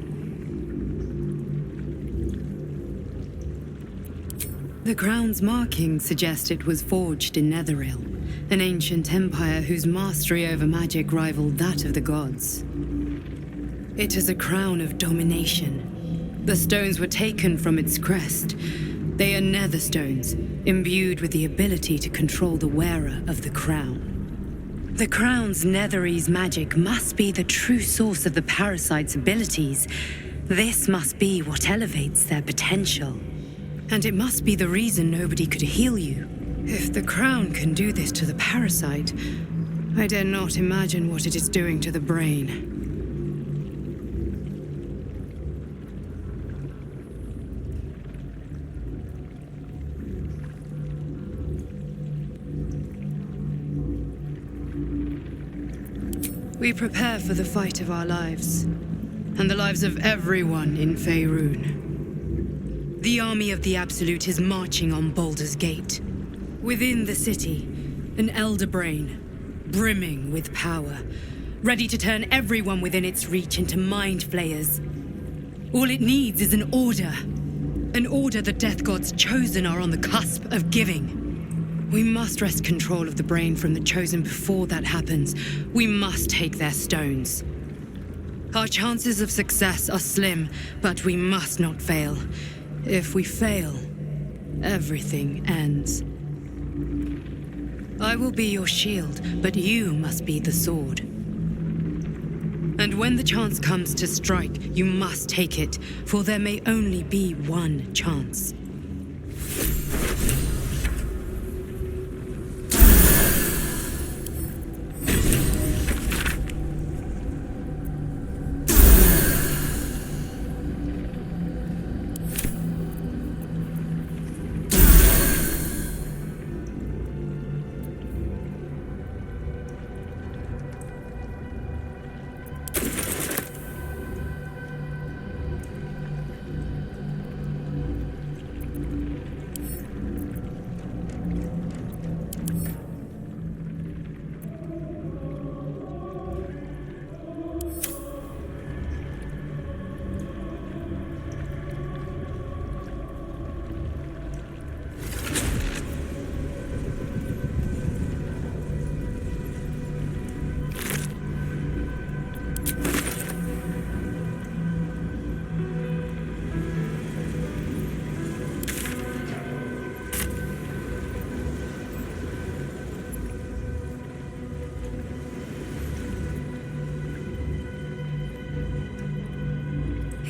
Speaker 5: The crown's markings suggest it was forged in Netheril, an ancient empire whose mastery over magic rivaled that of the gods. It is a crown of domination. The stones were taken from its crest. They are nether stones, imbued with the ability to control the wearer of the crown. The crown's Netherese magic must be the true source of the parasite's abilities. This must be what elevates their potential. And it must be the reason nobody could heal you. If the crown can do this to the parasite, I dare not imagine what it is doing to the brain. We prepare for the fight of our lives, and the lives of everyone in Faerun. The army of the Absolute is marching on Baldur's Gate. Within the city, an elder brain, brimming with power, ready to turn everyone within its reach into mind flayers. All it needs is an order the Death Gods chosen are on the cusp of giving. We must wrest control of the brain from the Chosen before that happens. We must take their stones. Our chances of success are slim, but we must not fail. If we fail, everything ends. I will be your shield, but you must be the sword. And when the chance comes to strike, you must take it, for there may only be one chance.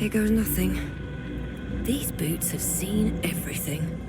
Speaker 10: Here goes nothing. These boots have seen everything.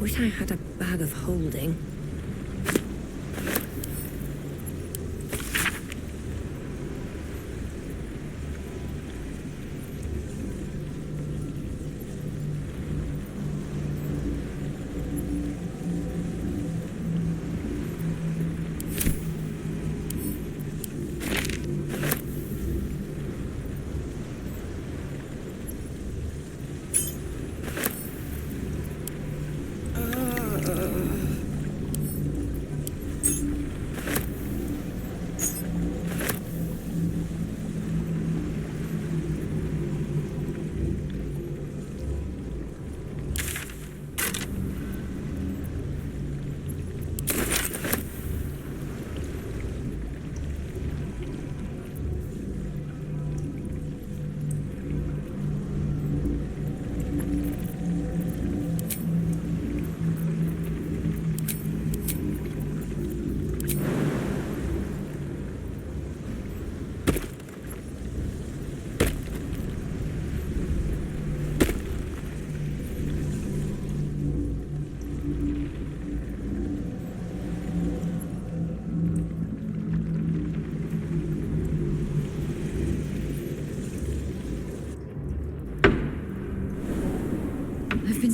Speaker 10: Wish I had a bag of holding.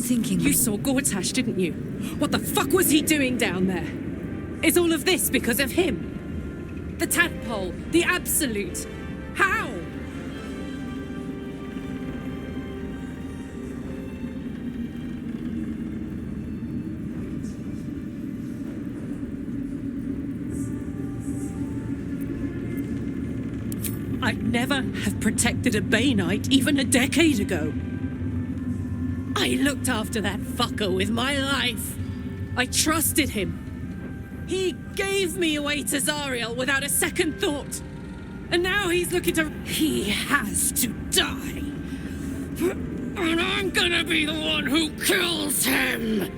Speaker 10: thinking...
Speaker 7: You saw Gortash, didn't you? What the fuck was he doing down there? Is all of this because of him? The tadpole, the absolute. How? I'd never have protected a Bay Knight even a decade ago. I looked after that fucker with my life. I trusted him. He gave me away to Zariel without a second thought. And now he's looking to... He has to die. And I'm gonna be the one who kills him!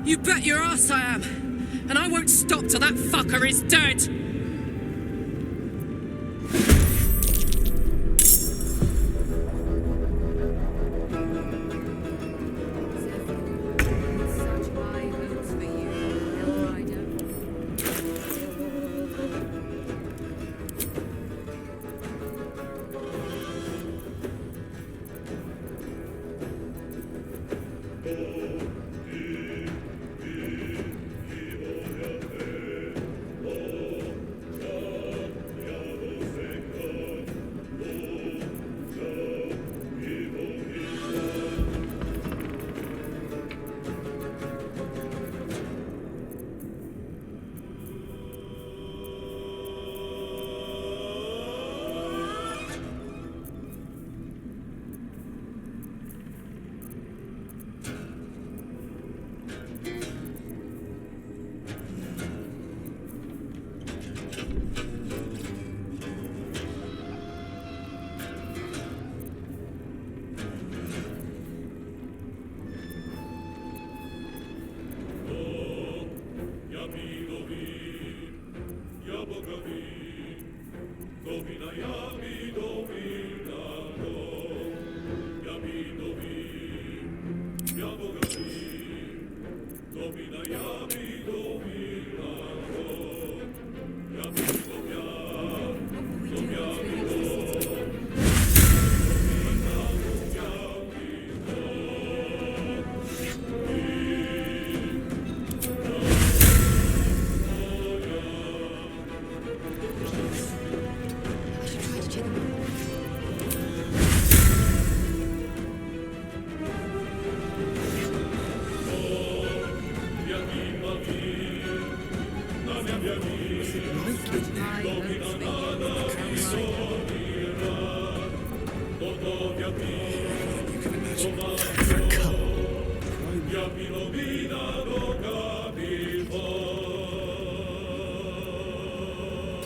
Speaker 7: You bet your ass I am! And I won't stop till that fucker is dead!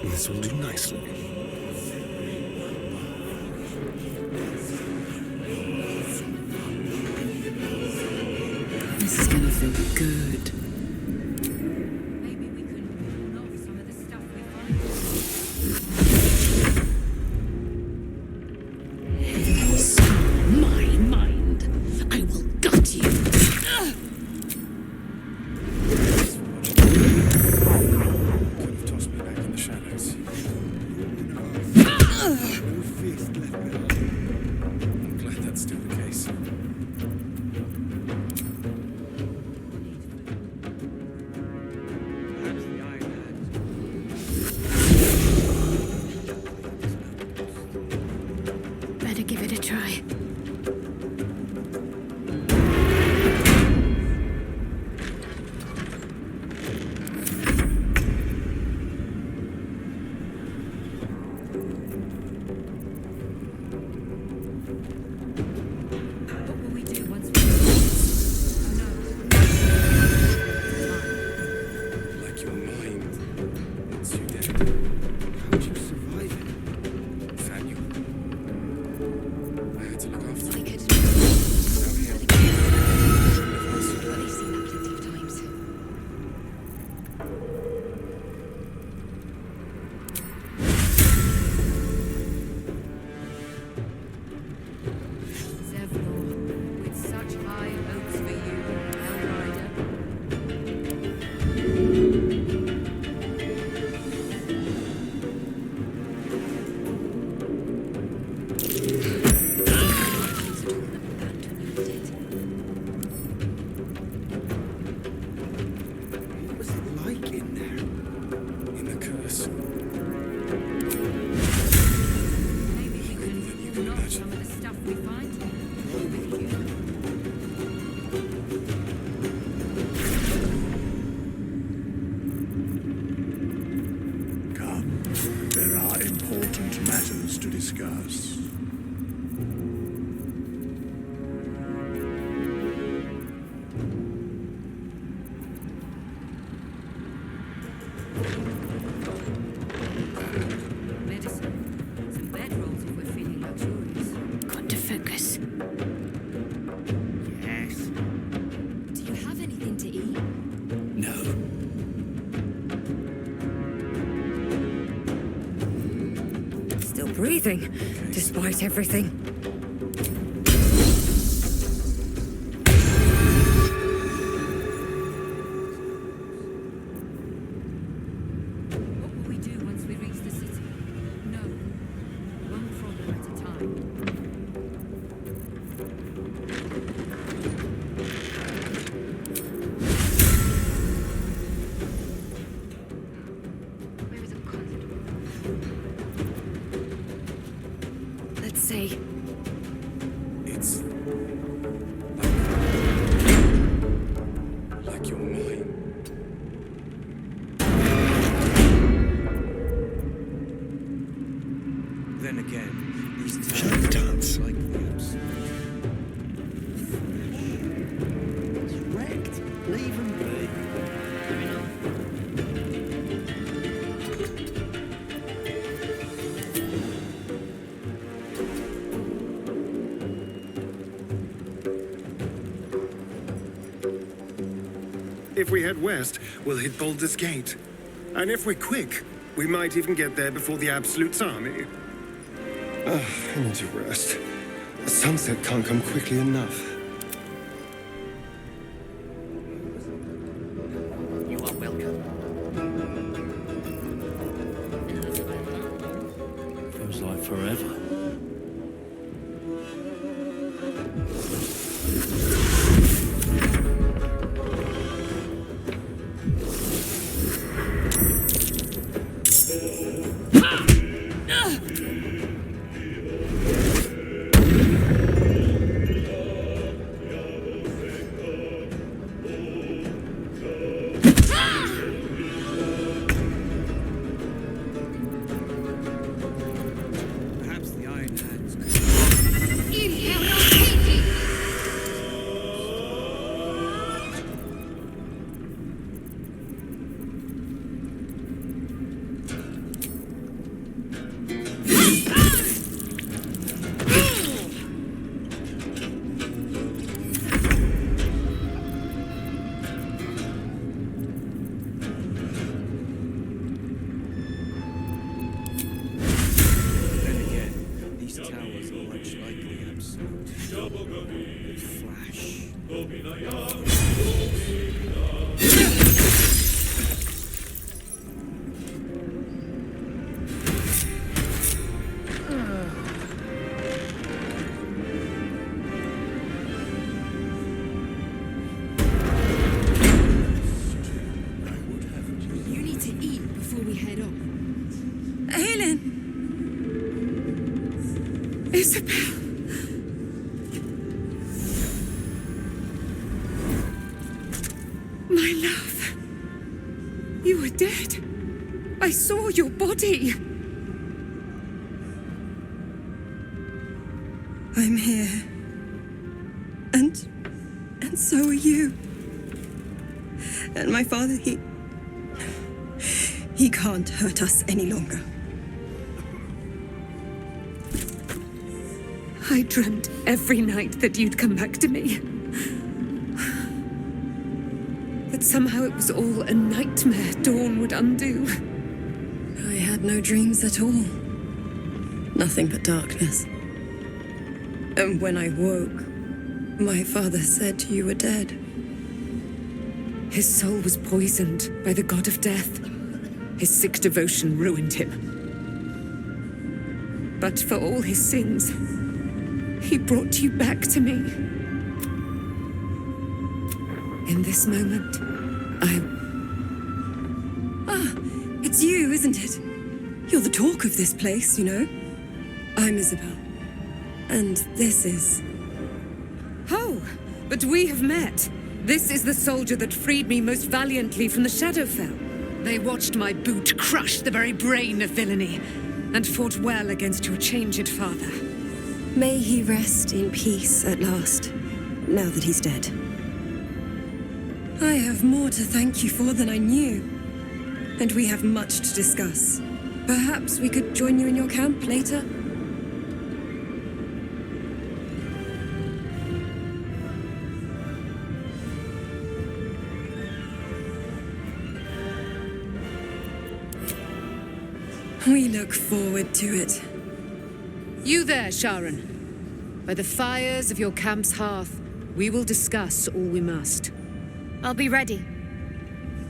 Speaker 11: This will do nicely.
Speaker 10: This is gonna feel good.
Speaker 4: Maybe we could pawn off some of the stuff we find.
Speaker 1: My mind. I will gut you.
Speaker 11: Could have tossed me back in the shadows. No faith left behind. I'm glad that's still the case.
Speaker 1: Better give it a try.
Speaker 4: What will we do once we...
Speaker 11: Like your mind. Once you dead. How'd you survive it? Nathaniel. I had to look What was it like in there? In the curse?
Speaker 4: Maybe we can know some of the stuff we find.
Speaker 8: Come, there are important matters to discuss.
Speaker 4: Medicine. Some bedrolls if we're feeling luxurious.
Speaker 5: Got to focus.
Speaker 9: Yes.
Speaker 4: Do you have anything to eat?
Speaker 9: No.
Speaker 10: Still breathing, despite everything.
Speaker 4: What will we do once we reach the city? No. One problem at a time.
Speaker 10: Where is a constable? Let's see.
Speaker 11: It's like you're mine. Then again, these towns are like the absolute.
Speaker 3: It's wrecked. Leave them be.
Speaker 11: If we head west, we'll hit Baldur's Gate. And if we're quick, we might even get there before the Absolute's army. I need to rest. The sunset can't come quickly enough.
Speaker 3: You are welcome.
Speaker 12: Feels like forever.
Speaker 11: Perhaps the Iron Hands could... Then again, these towers are much like the Absolute. They flash.
Speaker 4: You need to eat before we head off.
Speaker 7: Helen! Isabel! My love. You were dead. I saw your body. I'm here. And so are you. And my father, he can't hurt us any longer. I dreamt every night that you'd come back to me. That somehow it was all a nightmare dawn would undo. I had no dreams at all. Nothing but darkness. And when I woke, my father said you were dead. His soul was poisoned by the god of death. His sick devotion ruined him.
Speaker 10: But for all his sins, he brought you back to me. In this moment,
Speaker 7: It's you, isn't it? You're the talk of this place, you know. I'm Isabel. And this is...
Speaker 10: Oh, but we have met. This is the soldier that freed me most valiantly from the Shadowfell. They watched my boot crush the very brain of villainy, and fought well against your changed father.
Speaker 7: May he rest in peace at last, now that he's dead. I have more to thank you for than I knew. And we have much to discuss. Perhaps we could join you in your camp later? We look forward to it.
Speaker 5: You there, Sharon. By the fires of your camp's hearth, we will discuss all we must.
Speaker 13: I'll be ready.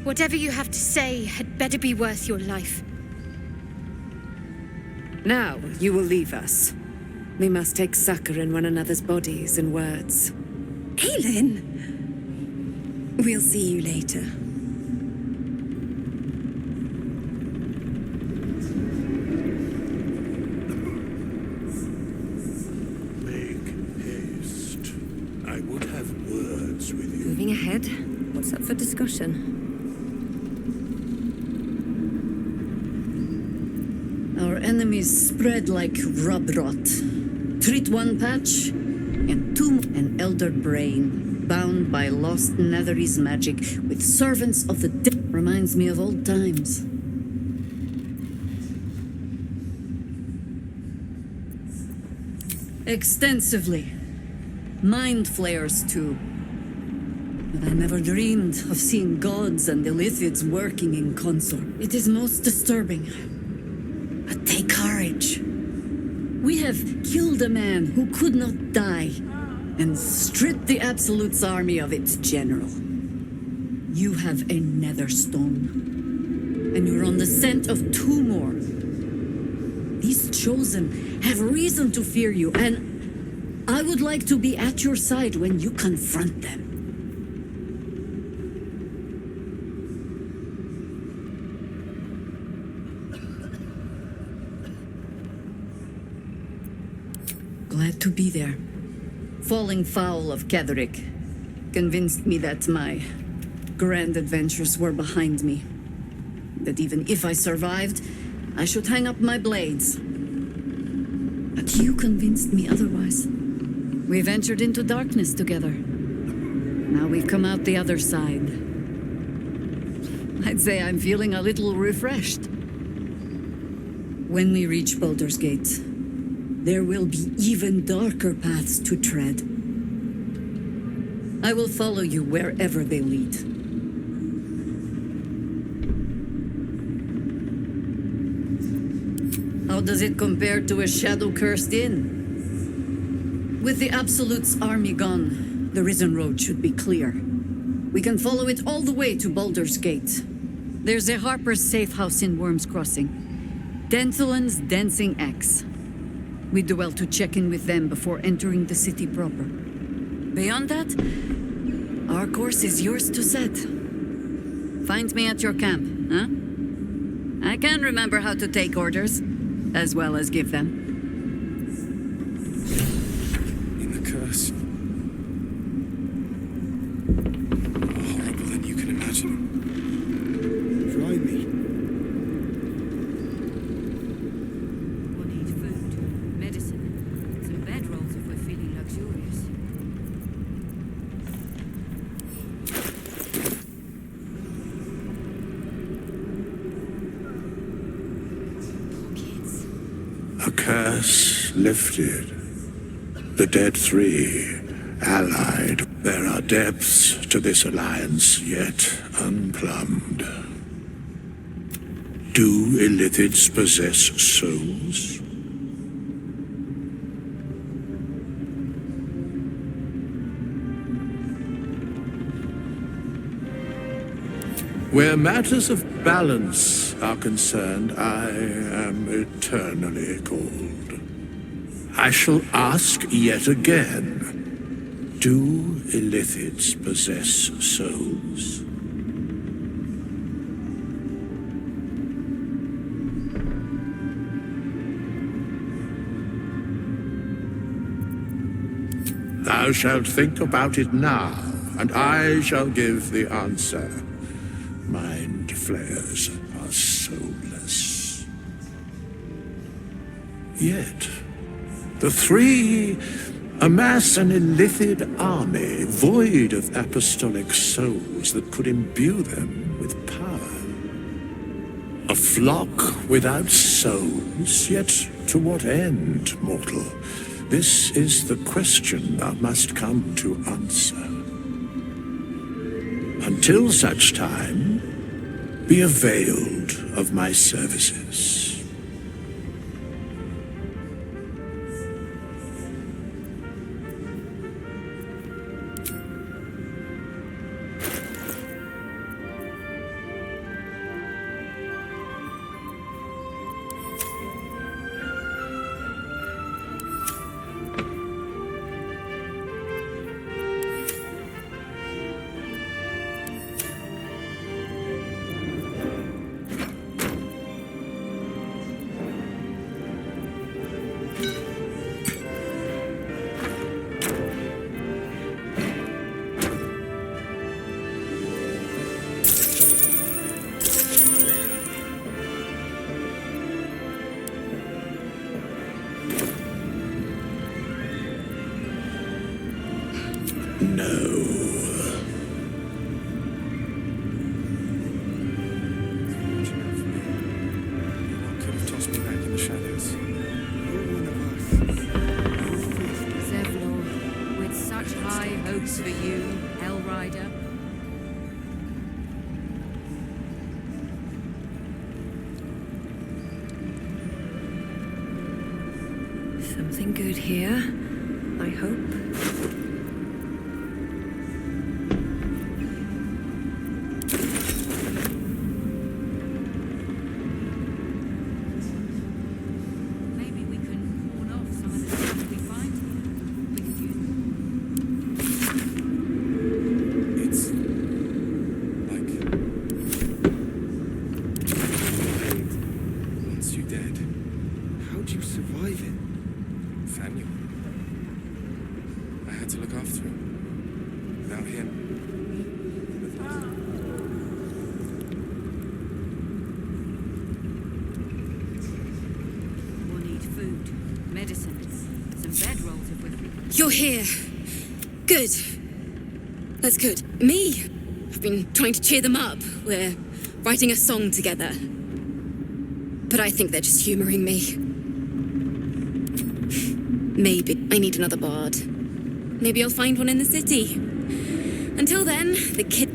Speaker 13: Whatever you have to say had better be worth your life.
Speaker 10: Now, you will leave us. We must take succor in one another's bodies and words.
Speaker 7: Aelin! We'll see you later.
Speaker 6: Make haste. I would have words with you.
Speaker 10: Moving ahead, what's up for discussion?
Speaker 14: Our enemies spread like rub rot. Treat one patch, and an elder brain, bound by lost Netherese magic with servants of the dead. Reminds me of old times. Extensively. Mind flayers, too. But I never dreamed of seeing gods and Illithids working in consort. It is most disturbing. But take courage. We have killed a man who could not die, and stripped the Absolute's army of its general. You have a Netherstone, and you're on the scent of 2 more. These Chosen have reason to fear you, and I would like to be at your side when you confront them. Glad to be there. Falling foul of Khereic convinced me that my grand adventures were behind me. That even if I survived, I should hang up my blades. But you convinced me otherwise. We ventured into darkness together. Now we've come out the other side. I'd say I'm feeling a little refreshed. When we reach Baldur's Gate, there will be even darker paths to tread. I will follow you wherever they lead. How does it compare to a shadow-cursed inn? With the Absolute's army gone, the Risen Road should be clear. We can follow it all the way to Baldur's Gate. There's a Harper's safe house in Worm's Crossing. Denthelin's Dancing Axe. We do well to check in with them before entering the city proper. Beyond that, our course is yours to set. Find me at your camp, huh? I can remember how to take orders, as well as give them.
Speaker 11: In the curse. More horrible than you can imagine. Try me.
Speaker 14: We'll need food, medicine, some bedrolls if we're feeling luxurious.
Speaker 6: A curse lifted. The dead 3 allied. There are depths to this alliance yet unplumbed. Do Illithids possess souls? Where matters of balance are concerned, I am eternally cold. I shall ask yet again, do illithids possess souls? Thou shalt think about it now, and I shall give the answer. Mind flayers are soulless. Yet, the three amass an illithid army void of apostolic souls that could imbue them with power. A flock without souls, yet to what end, mortal? This is the question thou must come to answer. Until such time, be availed of my services.
Speaker 4: Something good here, I hope.
Speaker 15: Maybe we can pawn off some of the stuff we find. We could use
Speaker 11: It's like once you're dead, how'd you survive it? Samuel. I had to look after him. Without him,
Speaker 15: We'll need food, medicine, some bedrolls if we...
Speaker 7: You're here. Good. That's good. Me? I've been trying to cheer them up. We're writing a song together. But I think they're just humoring me. Maybe I need another bard. Maybe I'll find one in the city. Until then, the kid...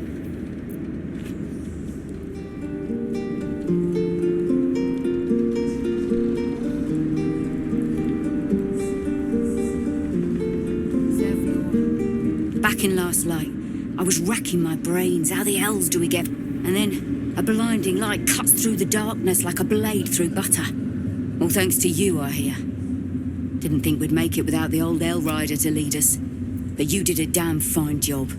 Speaker 14: Back in last light, I was racking my brains. How the hells do we get... And then a blinding light cuts through the darkness like a blade through butter. All thanks to you, I hear. Didn't think we'd make it without the old El Rider to lead us. But you did a damn fine job.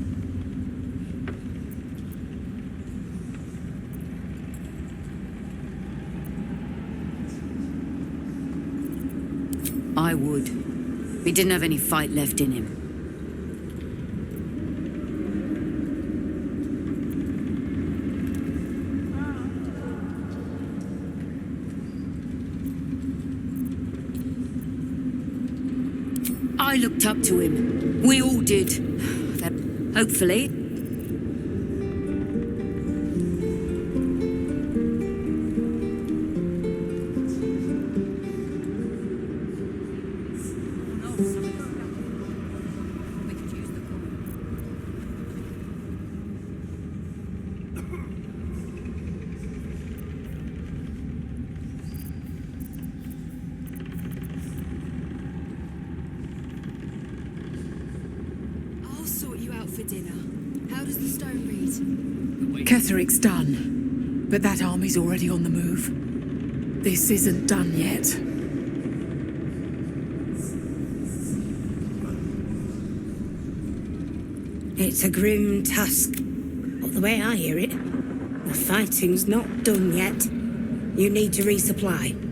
Speaker 14: I would. He didn't have any fight left in him. I looked up to him. We all did. Hopefully.
Speaker 7: I'll sort you out for dinner. How does the stone read?
Speaker 5: Khereic's done.
Speaker 10: But that army's already on the move. This isn't done yet.
Speaker 16: It's a grim task. But the way I hear it, the fighting's not done yet. You need to resupply.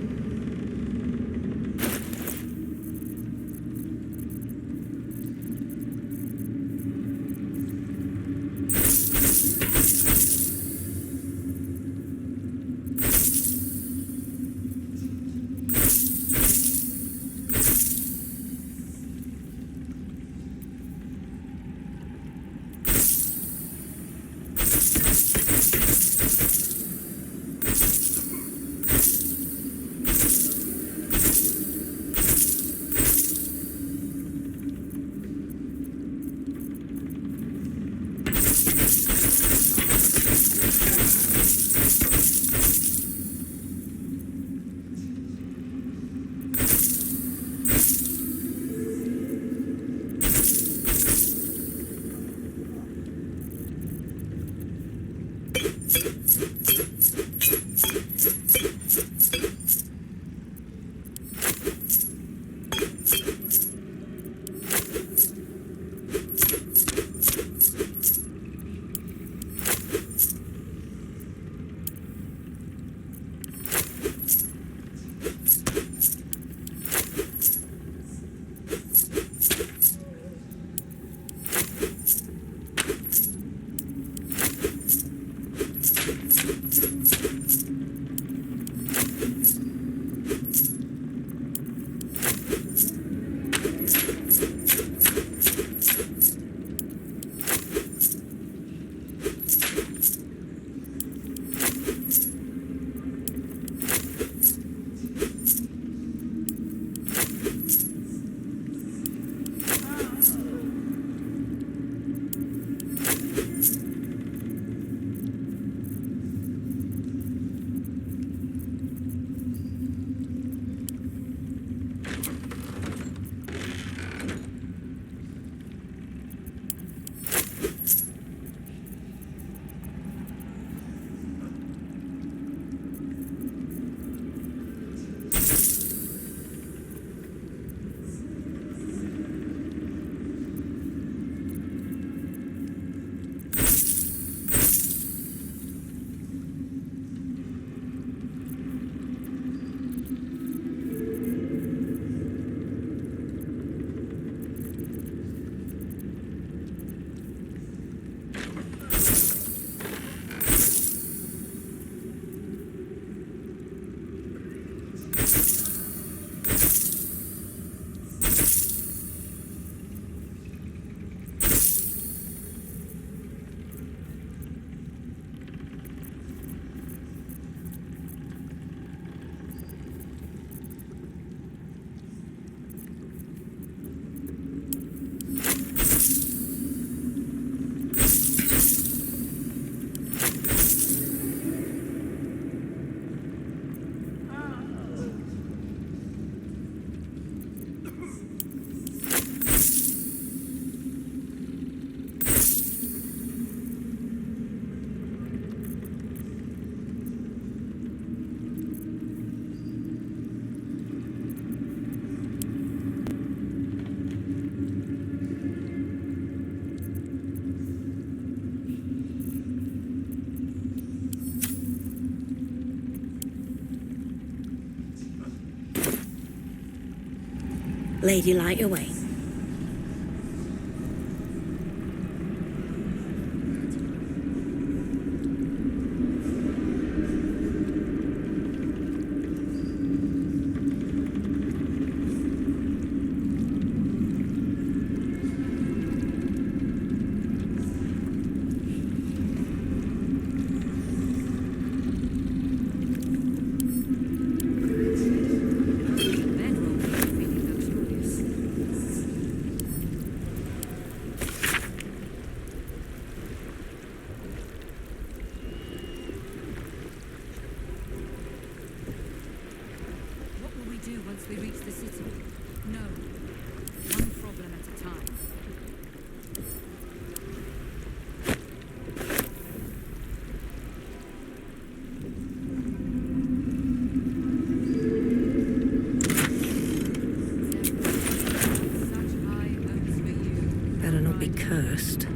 Speaker 16: Lady, light away.
Speaker 15: Once we reach the city? No. One problem at a time.
Speaker 16: can't be cursed.